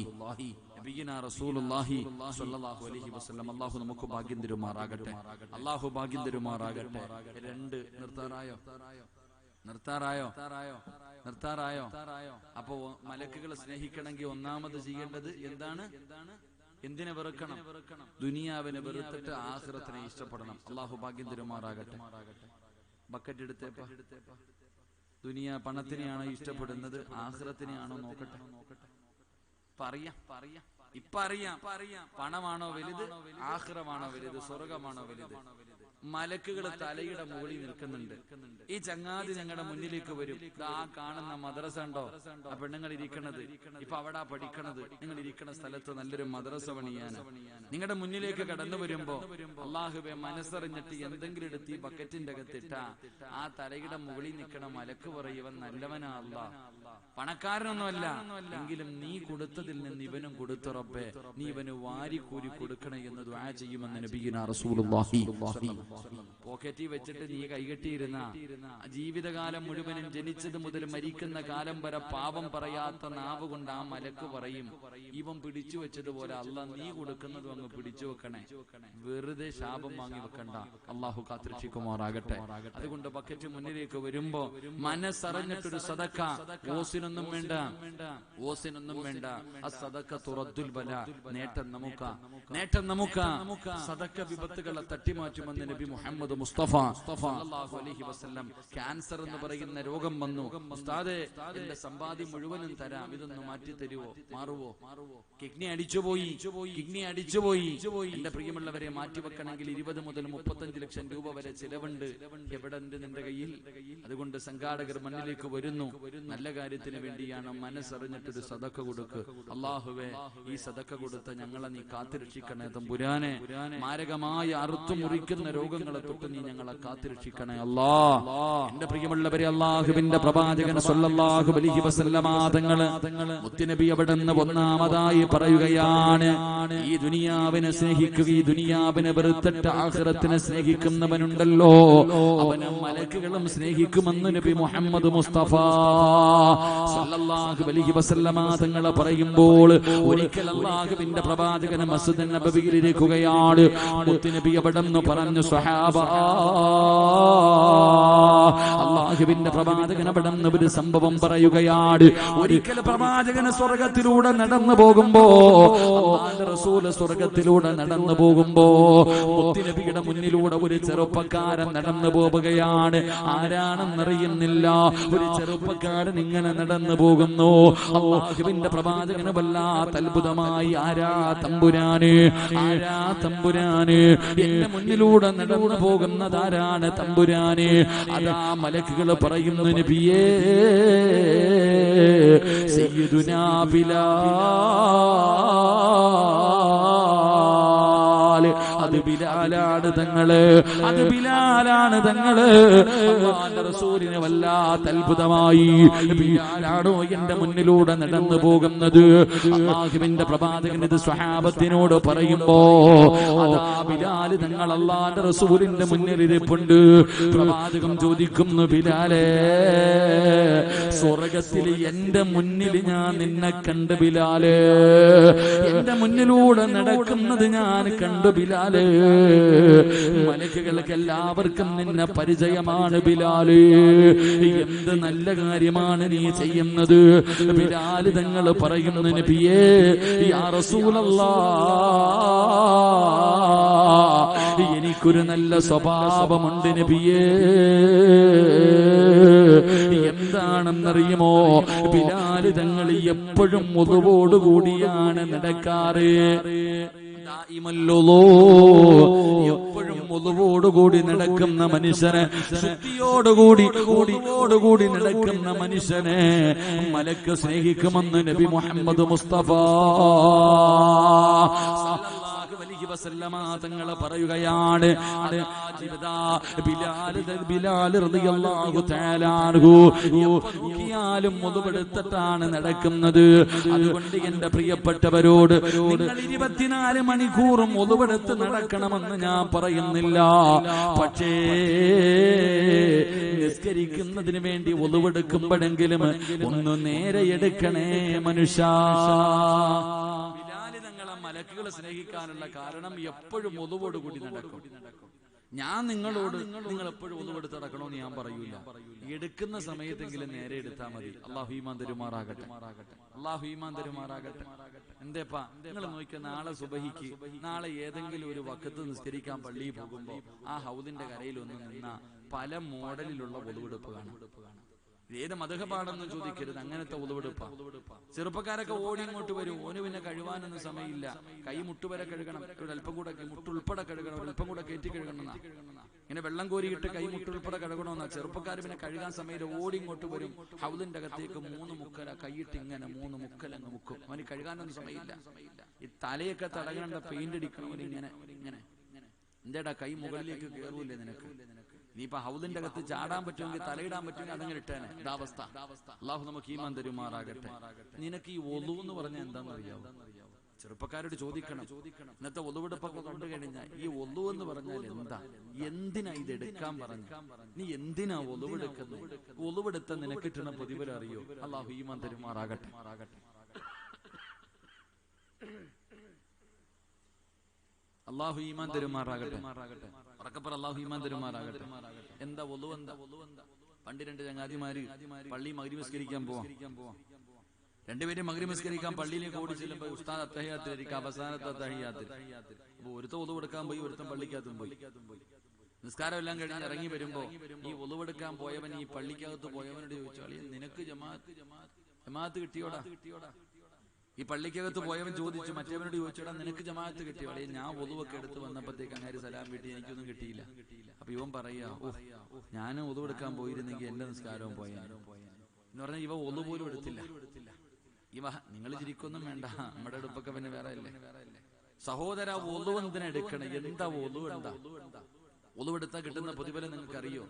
സ്വല്ലല്ലാഹു അലൈഹി വസല്ലം. അല്ലാഹു നമുക്ക് ഭാഗ്യം തരുമാറാകട്ടെ, അല്ലാഹു ഭാഗ്യം തരുമാറാകട്ടെ. 2 നിർത്താറായോ? നിർത്താറായോ? അപ്പോ മലക്കുകളെ സ്നേഹിക്കണമെങ്കിൽ ഒന്നാമത് ചെയ്യേണ്ടത് എന്താണ്? എന്തിനെ വെറുക്കണം? ദുനിയാവിനെ വെറുത്തിട്ട് ആഖിറത്തിനെ ഇഷ്ടപ്പെടണം. അള്ളാഹു ഭാഗ്യം തരുമാറാകട്ടെ. ബക്കറ്റ് എടുത്തേപ്പ. ദുനിയ പണത്തിനെയാണോ ഇഷ്ടപ്പെടുന്നത്, ആഖിറത്തിനെയാണോ നോക്കട്ടെ. ഇപ്പൊ അറിയാം പണമാണോ വലുത്, ആഖിറമാണോ വലുത്, സ്വർഗമാണോ വലുത്? മലക്കുകൾ തലയുടെ മുകളിൽ നിൽക്കുന്നുണ്ട്. ഈ ചങ്ങാതി ഞങ്ങളുടെ മുന്നിലേക്ക് വരും. ആ കാണുന്ന മദ്രസ ഉണ്ടോ, ആ പെണ്ണുങ്ങൾ ഇരിക്കണത്, ഇപ്പൊ അവിടെ പഠിക്കണത്, നിങ്ങൾ ഇരിക്കുന്ന സ്ഥലത്ത് നല്ലൊരു മദ്രസ പണിയാണ്. നിങ്ങളുടെ മുന്നിലേക്ക് കടന്നു വരുമ്പോ അള്ളാഹുവെ മനസ്സറിഞ്ഞിട്ട് എന്തെങ്കിലും എടുത്ത് ഈ ബക്കറ്റിന്റെ അകത്തിട്ട ആ തലയുടെ മുകളിൽ നിൽക്കണ മലക്ക് പറയും, ഇവൻ നല്ലവനാ അല്ലാ, പണക്കാരനൊന്നുമല്ല, എങ്കിലും നീ കൊടുത്തതിൽ നിന്ന് ഇവനും കൊടുത്ത റബ്ബേ, നീ ഇവന് വാരിക്കൂരി കൊടുക്കണേ എന്ന് ദുആ ചെയ്യുമെന്ന് നബിയുനാ റസൂലുള്ളാഹി. പോക്കറ്റിൽ വെച്ചിട്ട് നീ കൈകെട്ടിയിരുന്ന ജീവിതകാലം മുഴുവനും ജനിച്ചത് മുതൽ മരിക്കുന്ന കാലം വരെ പാപം പറയാത്ത നാവ് കൊണ്ട് ആ മലക്ക് പറയും, ഇവൻ പിടിച്ചു വെച്ചതുപോലെ അല്ലാ നീ കൊടുക്കുന്നത് അങ്ങ് പിടിച്ചു വെക്കണേ, വെറുതെ ശാപം വാങ്ങി വെക്കണ്ട. അള്ളാഹു കാത്തിരക്ഷിക്കുമാറാകട്ടെ. അതുകൊണ്ട് ബക്കറ്റ് മുന്നിലേക്ക് വരുമ്പോ മനസ്സറിഞ്ഞിട്ടൊരു സദക്ക, ഓസിനൊന്നും വേണ്ട, ഓസിനൊന്നും വേണ്ട. ആ സദക്ക തുറദ്ദുൽ ബല, നേട്ടം നമുക്ക് സദക്ക വിപത്തുകളെ തട്ടിമാറ്റുമെന്ന് നബി മുഹമ്മദ് മുസ്തഫ സല്ലല്ലാഹു അലൈഹി വസല്ലം. ക്യാൻസർ എന്ന് പറയുന്ന രോഗം വന്നു, ഉസ്താദേ എന്റെ സമ്പാദ്യം മുഴുവനും തരാം, ഇതൊന്ന് മാറ്റി തരുവോ, മാറുവോ? കിഡ്നി അടിച്ചുപോയി. എന്റെ പ്രിയമുള്ളവരെ, മാറ്റിവെക്കണമെങ്കിൽ 20 മുതൽ 35 ലക്ഷം രൂപ വരെ ചിലവുണ്ട്. എവിടെ ഉണ്ട് നിന്റെ കയ്യിൽ? അതുകൊണ്ട് സംഘാടകർ മണ്ണിലേക്ക് വരുന്നു. നല്ല കാര്യത്തിന് വേണ്ടിയാണ്. മനസ്സറിഞ്ഞിട്ടൊരു സദക്ക കൊടുക്ക്. അള്ളാഹുവേ, ഈ സദക്ക കൊടുത്ത ഞങ്ങളെ നീ കാത്തുരക്ഷിക്കണേ തമ്പുരാനെ. മാരകമായ അറുത്തു മുറിക്കുന്ന രോഗങ്ങളെ തൊട്ട് നീ ഞങ്ങളെ കാത്തുരക്ഷിക്കണേ അല്ലാ. എന്റെ പ്രിയമുള്ളവരെ, അള്ളാഹുവിന്റെ പ്രവാചകൻ സല്ലല്ലാഹു അലൈഹി വസല്ലമ തങ്ങള് മുത്തുനബി അവിടുന്ന് ഒന്നാമതായി പറയുകയാണ്, ഈ ദുനിയാവിനെ സ്നേഹിക്കുക, ഈ ദുനിയാവിനെ വെറുത്തിട്ട് ആഖിറത്തിനെ സ്നേഹിക്കുന്നവനുണ്ടല്ലോ, അവനെ മലക്കുകളും സ്നേഹിക്കുമെന്ന് നബി മുഹമ്മദ് മുസ്തഫ സല്ലല്ലാഹു അലൈഹി വസല്ലമ തങ്ങൾ പറയുമ്പോൾ, ഒരിക്കൽ അല്ലാഹുവിന്റെ പ്രവാചകൻ മസ്ജിദ് നബവിയിൽ ഇരിക്കുകയാണ്. മുത്തുനബി അവിടുന്ന് പറഞ്ഞു, സ്വഹാബ, അല്ലാഹുവിന്റെ പ്രവാചകൻ അവിടുന്ന് ഒരു സംഭവം പറയുകയാണ്. ഒരിക്കൽ പ്രവാചകൻ സ്വർഗത്തിലൂടെ നടന്നു പോകുമ്പോ, അല്ലാഹുവിന്റെ റസൂൽ സ്വർഗത്തിലൂടെ നടന്നു പോകുമ്പോ മുത്തുനബിയുടെ മുന്നിലൂടെ ഒരു ചെറുപ്പക്കാരൻ നടന്നു പോവുകയാണ്. ആരാണെന്നറിയുന്നില്ല. ഒരു ചെറുപ്പക്കാരൻ ഇങ്ങനെ നടന്നു പോകുന്നു. അല്ലാഹുവിന്റെ പ്രവാചകന് വല്ലാത്ത അത്ഭുതമായി. ആരാ തമ്പുരാന്, എന്റെ മുന്നിലൂടെ നടന്നു പോകുന്നതാരാണ് തമ്പുരാന്? അതാ മലക്കുകൾ പറയുന്നു, നബിയേ, സയ്യിദുനാ ബിലാൽ. അത് ബിലാലാണ് തങ്ങള്, അല്ലാഹുവിന്റെ റസൂലിനെ വല്ലാത്ത അത്ഭുതമായി. ബിലാലാണോ എന്റെ മുന്നിലൂടെ നടന്നു പോകുന്നത്? അല്ലാഹുവിന്റെ പ്രവാചകൻ ഇത് സ്വഹാബത്തിനോട് പറയുമ്പോ, അതാ ബിലാൽ തങ്ങൾ അല്ലാഹുവിന്റെ റസൂലിന്റെ മുന്നിൽ ഇരിപ്പുണ്ട്. പ്രവാചകൻ ചോദിക്കുന്നു, ബിലാലേ, സ്വർഗത്തിൽ എന്റെ മുന്നിൽ ഞാൻ നിന്നെ കണ്ട് ബിലാലേ, എന്റെ മുന്നിലൂടെ നടക്കുന്നത് ഞാൻ കണ്ടു ബിലാലേ, മലക്കുകൾക്ക് എല്ലാവർക്കും നിന്നെ പരിചയമാണ് ബിലാലേ, എന്ത് നല്ല കാര്യമാണ് നീ ചെയ്യുന്നത്? ബിലാൽ തങ്ങൾ പറയുന്നു, നബിയേ, യാ റസൂലല്ലാഹ്, എനിക്കൊരു നല്ല സ്വഭാവമുണ്ട് നബിയേ. എന്താണെന്നറിയുമോ? ബിലാൽ തങ്ങൾ എപ്പോഴും മുതുവോടുകൂടിയാണ് നടക്കാറ്. എപ്പോഴും മുതുവോടുകൂടി നടക്കുന്ന മനുഷ്യനെ, ശുദ്ധിയോടുകൂടി നടക്കുന്ന മനുഷ്യനെ മലക്ക് സ്നേഹിക്കുമെന്ന് നബി മുഹമ്മദ് മുസ്തഫ തങ്ങളെ പറയുകയാണ്. ബിലാൽ റളിയല്ലാഹു തആല അൻഹു മുതുവെടുത്തിട്ടാണ് നടക്കുന്നത്. അതുകൊണ്ട് എന്റെ പ്രിയപ്പെട്ടവരോട്, നിങ്ങൾ 24 മണിക്കൂറും മുതുവെടുത്ത് നടക്കണമെന്ന് ഞാൻ പറയുന്നില്ല. പക്ഷേ നിസ്കരിക്കുന്നതിന് വേണ്ടി മുതുവെടുക്കുമ്പോഴെങ്കിലും ഒന്ന് നേരെ എടുക്കണേ മനുഷ്യ. മലക്കുകളെ സ്നേഹിക്കാനുള്ള കാരണം എപ്പോഴും മുതുവോടുകൂടി നടക്കും. ഞാൻ നിങ്ങളോട് നിങ്ങൾ എപ്പോഴും ഒന്നുകൊടുത്ത് നടക്കണമെന്ന് ഞാൻ പറയൂല. എടുക്കുന്ന സമയത്തെങ്കിലും നേരെ എടുത്താൽ മതി. അള്ളാഹു ഈമാൻ തരുമാറാകട്ടെ. അള്ളാഹു ഈമാൻ തരുമാറാകട്ടെ. എന്തേപ്പാ നിങ്ങൾ നോക്കിയ നാളെ സുബഹിക്ക് നാളെ ഏതെങ്കിലും ഒരു വക്കത്ത് നിസ്കരിക്കാൻ പള്ളിയിൽ പോകുമ്പോ ആ ഹൗദിന്റെ കരയിൽ ഒന്ന് നിന്ന പല മോഡലിലുള്ള ഒതുവെടുപ്പ് കാണാം. ഏത് മതഹപാടെന്ന് ചോദിക്കരുത്, അങ്ങനത്തെ ഒതുവെടുപ്പാ. ചെറുപ്പക്കാരൊക്കെ ഓടി ഇങ്ങോട്ട് വരും. ഓന് പിന്നെ കഴുകാനൊന്നും സമയമില്ല. കൈ മുട്ടുവരെ കഴുകണം, ഒരല്പം കൂടെ മുട്ടുൾപ്പെടെ കഴുകണം, ഒരല്പം കൂടെ കയറ്റി കഴുകണം. ഇങ്ങനെ വെള്ളം കോരിയിട്ട് കൈ മുട്ടുൾപ്പെടെ കഴുകണമെന്നാ. ചെറുപ്പക്കാർ പിന്നെ കഴുകാൻ സമയത്ത് ഓടി ഇങ്ങോട്ട് വരും. ഹൗദിന്റെ അകത്തേക്ക് 3 മുക്കല കൈയിട്ട് ഇങ്ങനെ 3 മുക്കലങ്ങ് മുക്കും. അവന് കഴുകാനൊന്നും സമയമില്ല. ഈ തലയൊക്കെ തടകണ്ട പെയിന്റ് അടിക്കണവന് ഇങ്ങനെ ഇങ്ങനെ. എന്തേടാ കൈ മുകളിലേക്ക് കയറൂല്ലേ നിനക്ക്? നീയിപ്പോ ഹൗദിന്റെ അകത്ത് ചാടാൻ പറ്റുമെങ്കിൽ തലയിടാൻ പറ്റുമെങ്കിൽ അതങ്ങനെ ഇട്ടേനെ. ഇതാവസ്ഥ. അള്ളാഹു നമുക്ക് ഈമാൻ തരുമാറാകട്ടെ. നിനക്ക് ഈ ഒളു എന്ന് പറഞ്ഞാൽ എന്താണെന്നറിയാവോ? ചെറുപ്പക്കാരോട് ചോദിക്കണം. ഇന്നത്തെ ഒളുവെടുപ്പൊക്കെ കണ്ടു കഴിഞ്ഞാൽ ഈ ഒളു എന്ന് പറഞ്ഞാൽ എന്താ, എന്തിനാ ഇത് എടുക്കാൻ പറഞ്ഞു? നീ എന്തിനാ ഒളുവെടുക്കുന്നത്? ഒളുവെടുത്ത നിനക്ക് കിട്ടുന്ന പ്രതിഫലം അറിയോ? അള്ളാഹു ഈമാൻ തരുമാറാകട്ടെ. അള്ളാഹു ഈമാൻ തരുമാറാകട്ടെ. ഉറക്കപ്പറ അള്ളാഹു ഈമാൻ തരുമാറാകട്ടെ. എന്താ ഒളു? എന്താ? പണ്ട് 2 ചങ്ങാതിമാര് പള്ളി മഗ്‌രിബ് നിസ്കരിക്കാൻ പോവാം. രണ്ടുപേരും മഗ്‌രിബ് നിസ്കരിക്കാൻ പള്ളിയിലേക്ക് ഓടി ചെല്ലുമ്പോൾ ഉസ്താദ് അത്തഹിയ്യാത്തിലിരിക്കുക, അവസാനത്തെ അത്തഹിയ്യാത്തിൽ. അപ്പൊ ഒരുത്ത ഒളുവെടുക്കാൻ പോയി, ഒരുത്തൻ പള്ളിക്കകത്തും പോയി. നിസ്കാരം എല്ലാം കഴിഞ്ഞ് ഇറങ്ങി വരുമ്പോ ഈ ഒളുവെടുക്കാൻ പോയവൻ ഈ പള്ളിക്കകത്ത് പോയവനോട് ചോദിച്ചു, അളിയ നിനക്ക് ജമാഅത്ത് കിട്ടിയോടാ? ഈ പള്ളിക്കകത്ത് പോയവൻ ചോദിച്ചു, മറ്റേവനോട് ചോദിച്ചോടാ നിനക്ക് ജമാഅത്ത് കിട്ടിയോ? അളിയ ഞാൻ ഒളുവൊക്കെ എടുത്ത് വന്നപ്പോഴത്തേക്ക് അങ്ങനെ സലാം വീട്ടി, എനിക്കൊന്നും കിട്ടിയില്ല. അപ്പൊ ഇവൻ പറയാ, ഞാൻ ഒളുവെടുക്കാൻ പോയിരുന്നെങ്കിൽ എന്റെ നിസ്കാരവും പോയാലും എന്ന് പറഞ്ഞാൽ ഇവ ഒളു പോലും എടുത്തില്ല. ഇവ നിങ്ങൾ ചിരിക്കൊന്നും വേണ്ട, നമ്മുടെ അടുപ്പൊക്കെ പിന്നെ വേറെ അല്ലേ. സഹോദര, ഒളു എന്തിനാ എടുക്കണം? എന്താ ഒളു? എന്താ ഒളുവെടുത്താൽ കിട്ടുന്ന പ്രതിഫലം നിങ്ങൾക്കറിയോ?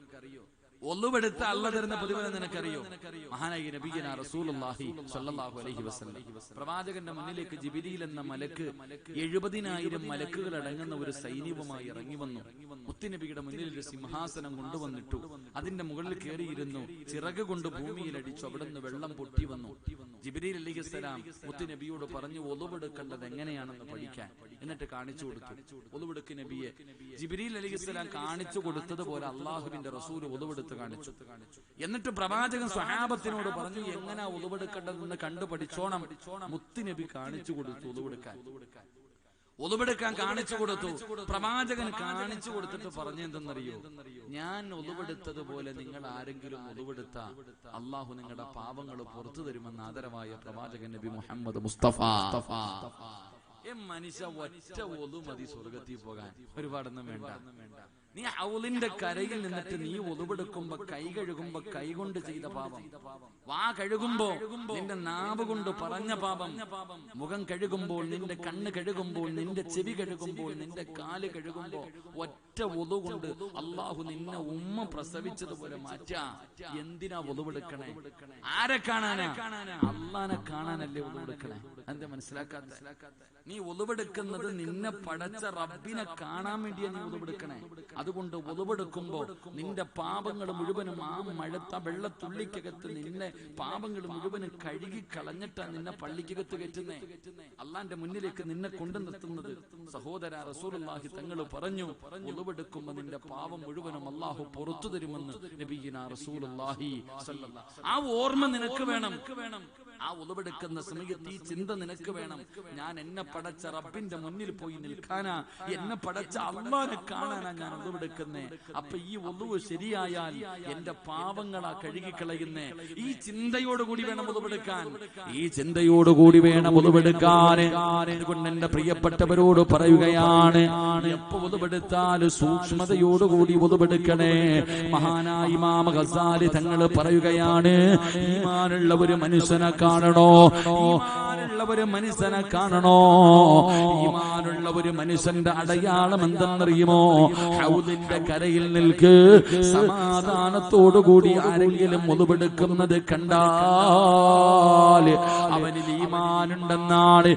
ഒളുവെടുത്ത അള്ള തരുന്ന പ്രതിഫലം നിനക്കറിയോ? മഹാനായ നബിയന റസൂലുള്ളാഹി സ്വല്ലല്ലാഹു അലൈഹി വസല്ലം പ്രവാചകന്റെ മുന്നിലേക്ക് ജിബ്രീൽ എന്ന മലക്ക് 70,000 മലക്കുകൾ അടങ്ങുന്ന ഒരു സൈന്യവുമായി ഇറങ്ങി വന്നു. മുത്തുനബിയുടെ മുന്നിൽ ഒരു സിംഹാസനം കൊണ്ടുവന്നിട്ടു. അതിന്റെ മുകളിൽ കയറിയിരുന്നു. ചിറക് കൊണ്ട് ഭൂമിയിൽ അടിച്ചു. അവിടെ നിന്ന് വെള്ളം പൊട്ടി വന്നു. ജിബ്രീൽ അലൈഹിസ്സലാം മുത്തുനബിയോട് പറഞ്ഞു, ഒളുവെടുക്കേണ്ടത് എങ്ങനെയാണെന്ന് പഠിക്കാൻ. എന്നിട്ട് കാണിച്ചു കൊടുത്തു. ഒളുവെടുക്ക് നബിയെ. ജിബ്രീൽ അലൈഹിസ്സലാം കാണിച്ചു കൊടുത്തതുപോലെ അള്ളാഹുവിന്റെ റസൂൽ ഒളുവെടുത്ത് കാണിച്ചു. എന്നിട്ട് പ്രവാചകൻ സ്വഹാബത്തിനോട് പറഞ്ഞു, എങ്ങനെ ഒളുവെടുക്കേണ്ടതെന്ന് കണ്ടു പഠിച്ചോണം. മുത്തുനബി കാണിച്ചു കൊടുത്തു ഒളുവെടുക്കാൻ കാണിച്ചു കൊടുത്തു. പ്രവാചകൻ കാണിച്ചു കൊടുത്തിട്ട് പറഞ്ഞെന്തെന്നറിയോ? ഞാൻ ഒളുവെടുത്തതുപോലെ നിങ്ങൾ ആരെങ്കിലും ഒളുവെടുത്ത അള്ളാഹു നിങ്ങളുടെ പാപങ്ങൾ പുറത്തു തരുമെന്ന് ആദരവായ പ്രവാചകൻ നബി മുഹമ്മദ് മുസ്തഫ. മനുഷ്യ ഒറ്റ ഒളു മതി സ്വർഗത്തിൽ പോകാൻ. ഒരുപാടൊന്നും വേണ്ട. നീ ഹൗലിന്റെ കരയിൽ നിന്നിട്ട് നീ ഒളുവെടുക്കുമ്പോ കൈ കഴുകുമ്പോ കൈ കൊണ്ട് ചെയ്ത പാപം, വാ കഴുകുമ്പോ നിന്റെ നാവ് കൊണ്ട് പറഞ്ഞ പാപം, മുഖം കഴുകുമ്പോൾ, നിന്റെ കണ്ണ് കഴുകുമ്പോൾ, നിന്റെ ചെവി കഴുകുമ്പോൾ, നിന്റെ കാല് കഴുകുമ്പോ ഒറ്റ ഒളു കൊണ്ട് അള്ളാഹു നിന്നെ ഉമ്മ പ്രസവിച്ചതുപോലെ മാറ്റാ. എന്തിനാ ഒളുവെടുക്കണേ? ആരെ കാണാനാ? അള്ളാനെ കാണാനല്ലേ ഒളുവെടുക്കണേ? എന്താ മനസ്സിലാക്കാത്ത? നീ ഒളുവെടുക്കുന്നത് നിന്നെ പടച്ച റബ്ബിനെ കാണാൻ വേണ്ടിയാ നീ ഒളുവെടുക്കണേ. അതുകൊണ്ട് ഒളുവെടുക്കുമ്പോ നിന്റെ പാപങ്ങൾ മുഴുവനും ആ മഴത്ത വെള്ളത്തുള്ളിക്കകത്ത് നിന്നെ പാപങ്ങൾ മുഴുവനും കഴുകി കളഞ്ഞിട്ടാ നിന്നെ പള്ളിക്കകത്ത് കയറ്റുന്നേ. അള്ളാന്റെ മുന്നിലേക്ക് നിന്നെ കൊണ്ടു നിർത്തുന്നത്. സഹോദര, റസൂലുള്ളാഹി തങ്ങൾ പറഞ്ഞു, ഒളുവെടുക്കുമ്പോ നിന്റെ പാപം മുഴുവനും അള്ളാഹു പുറത്തു തരുമെന്ന് നബിയിനാ റസൂലുള്ളാഹി സ്വല്ലല്ലാഹു. ആ ഓർമ്മ നിനക്ക് വേണം. ആ ഒളുവെടുക്കുന്ന സമയത്ത് ഈ ചിന്ത നിനക്ക് വേണം. ഞാൻ എന്നെ പടച്ച റബ്ബിന്റെ മുന്നിൽ പോയി നിൽക്കാനാ, എന്നെ പടച്ച അള്ളാനെ കാണാനാ ഞാൻ ഒളുവെടുക്കുന്നേ. അപ്പൊ ഈ ഒളുവ് ശരിയായാൽ എന്റെ പാപങ്ങളാ കഴുകിക്കളയുന്നേ. ഈ ചിന്തയോടുകൂടി വേണം ഒളുവെടുക്കാൻ. ഈ ചിന്തയോടുകൂടി വേണം ഒളുവെടുക്കാൻ. അതുകൊണ്ട് എന്റെ പ്രിയപ്പെട്ടവരോട് പറയുകയാണ്, എപ്പോ ഒളുവെടുത്താലും സൂക്ഷ്മതയോടുകൂടി ഒളുവെടുക്കണേ. മഹാനായ ഇമാം ഗസാലി തങ്ങൾ പറയുകയാണ്, ഈമാനുള്ള ഒരു മനുഷ്യനെ കാണണോ? ഈമാനുള്ള ഒരു മനുഷ്യനെ കാണണോ? ഈമാനുള്ള ഒരു മനുഷ്യന്റെ അടയാളം എന്തെന്നറിയുമോ? ഹൗദിന്റെ കരയിൽ നിൽക്ക്. സമാധാനത്തോടുകൂടി ആരെങ്കിലും ഒളുവെടുക്കുന്നത് കണ്ടാൽ അവനിൽ ഈമാനുണ്ടെന്നാണ്,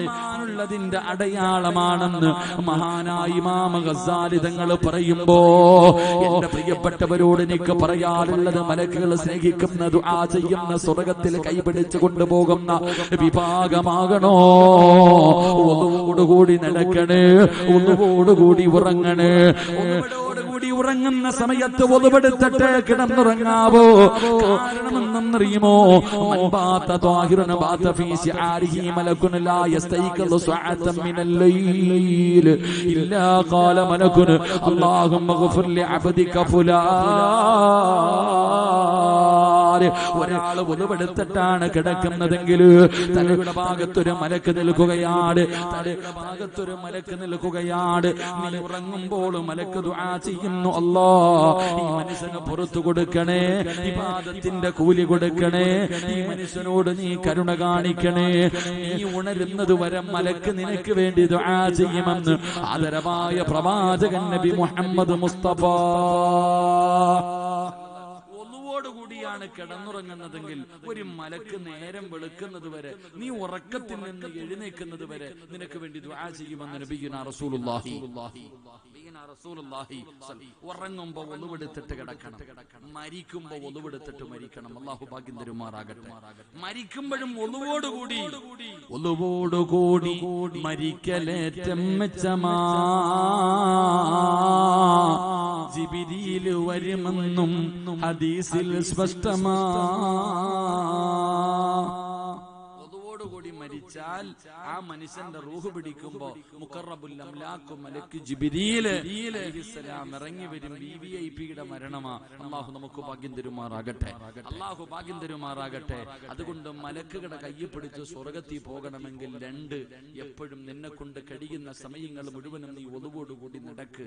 ഈമാനുള്ളതിന്റെ അടയാളമാണെന്ന് മഹാനായ ഇമാം ഗസാലി തങ്ങൾ പറയുമ്പോ, എന്റെ പ്രിയപ്പെട്ടവരോട് എനിക്ക് പറയാറുള്ളത്, മലക്കുകൾ സ്നേഹിക്കുന്ന ദുആ ചെയ്യുന്ന സ്വർഗ്ഗത്തിൽ കൈപിടിച്ച് കൊണ്ടുപോകുന്ന വിഭാഗമാകണോ? ഒന്നുകൂടി നടക്കണേ, ഒന്നുകൂടി ഉറങ്ങണേ. ഉറങ്ങുന്ന സമയത്ത് ഒതുവെടുത്തിട്ട് കിടന്നുറങ്ങാവോ. കാരണം എന്തെന്നറിയുമോ? ഒരാള് ഒതുവെടുത്തിട്ടാണ് കിടക്കുന്നതെങ്കിൽ തലയുടെ ഭാഗത്തൊരു മലക്ക് നിൽക്കുകയാണ്. തലയുടെ ഭാഗത്തൊരു മലക്ക് നിൽക്കുകയാണ്. നീ ഉറങ്ങുമ്പോൾ മലക്ക് ദുആ ചെയ്യുന്നു, അല്ലാ ഈ മനുഷ്യന് പുറത്തു കൊടുക്കണേ, ഇബാദത്തിന്റെ കൂലി കൊടുക്കണേ, ഈ മനുഷ്യനോട് നീ കരുണ കാണിക്കണേ. നീ ഉണരുന്നത് വരെ മലക്ക് നിനക്ക് വേണ്ടി ദുആ ചെയ്യുമെന്ന് ആദരവായ പ്രവാചകൻ നബി മുഹമ്മദ് മുസ്തഫ കൂടിയാണ് കിടന്നുറങ്ങുന്നതെങ്കിൽ ഒരു മലക്ക് നേരം വെളുക്കുന്നത് വരെ, നീ ഉറക്കത്തിൽ നിന്ന് എഴുന്നേക്കുന്നത് വരെ നിനക്ക് വേണ്ടി ദുആ ചെയ്യുമെന്ന് നബിയുനാ റസൂലുള്ളാഹി. ഉറങ്ങുമ്പോ ഒന്നുവെടുത്തിട്ട് കിടക്കണം, മരിക്കുമ്പോ ഒന്നുവെടുത്തിട്ട് മരിക്കണം. അല്ലാഹു ഭാഗ്യം തരുമാറാകട്ടെ. മരിക്കുമ്പോഴും ഒന്നുവോടുകൂടി മരിക്കലേറ്റം മെച്ചമാ, ജിബ്രീൽ വരുമെന്നും ഹദീസിൽ സ്പഷ്ടമാ. ഒതുവോടുകൂടി മരിച്ചാൽ ആ മനുഷ്യന്റെ റൂഹ് പിടിക്കുമ്പോ മുഖറബുൽ അംലാഖു മലക്ക് ജിബ്രീൽ അലൈഹിസ്സലാം ഇറങ്ങി വരും. വിവിഐപിയുടെ മരണമാ. അല്ലാഹു നമുക്ക് ഭാഗ്യം തരുമാറാകട്ടെ. അല്ലാഹു ഭാഗ്യം തരുമാറാകട്ടെ. അതുകൊണ്ട് മലക്കുകളുടെ കയ്യിൽ പിടിച്ച് സ്വർഗ്ഗത്തിൽ പോകണമെങ്കിൽ രണ്ട്, എപ്പോഴും നിന്നെ കൊണ്ട് കഴിയുന്ന സമയങ്ങൾ മുഴുവനും നീ ഒതുവോടുകൂടി നടക്ക്.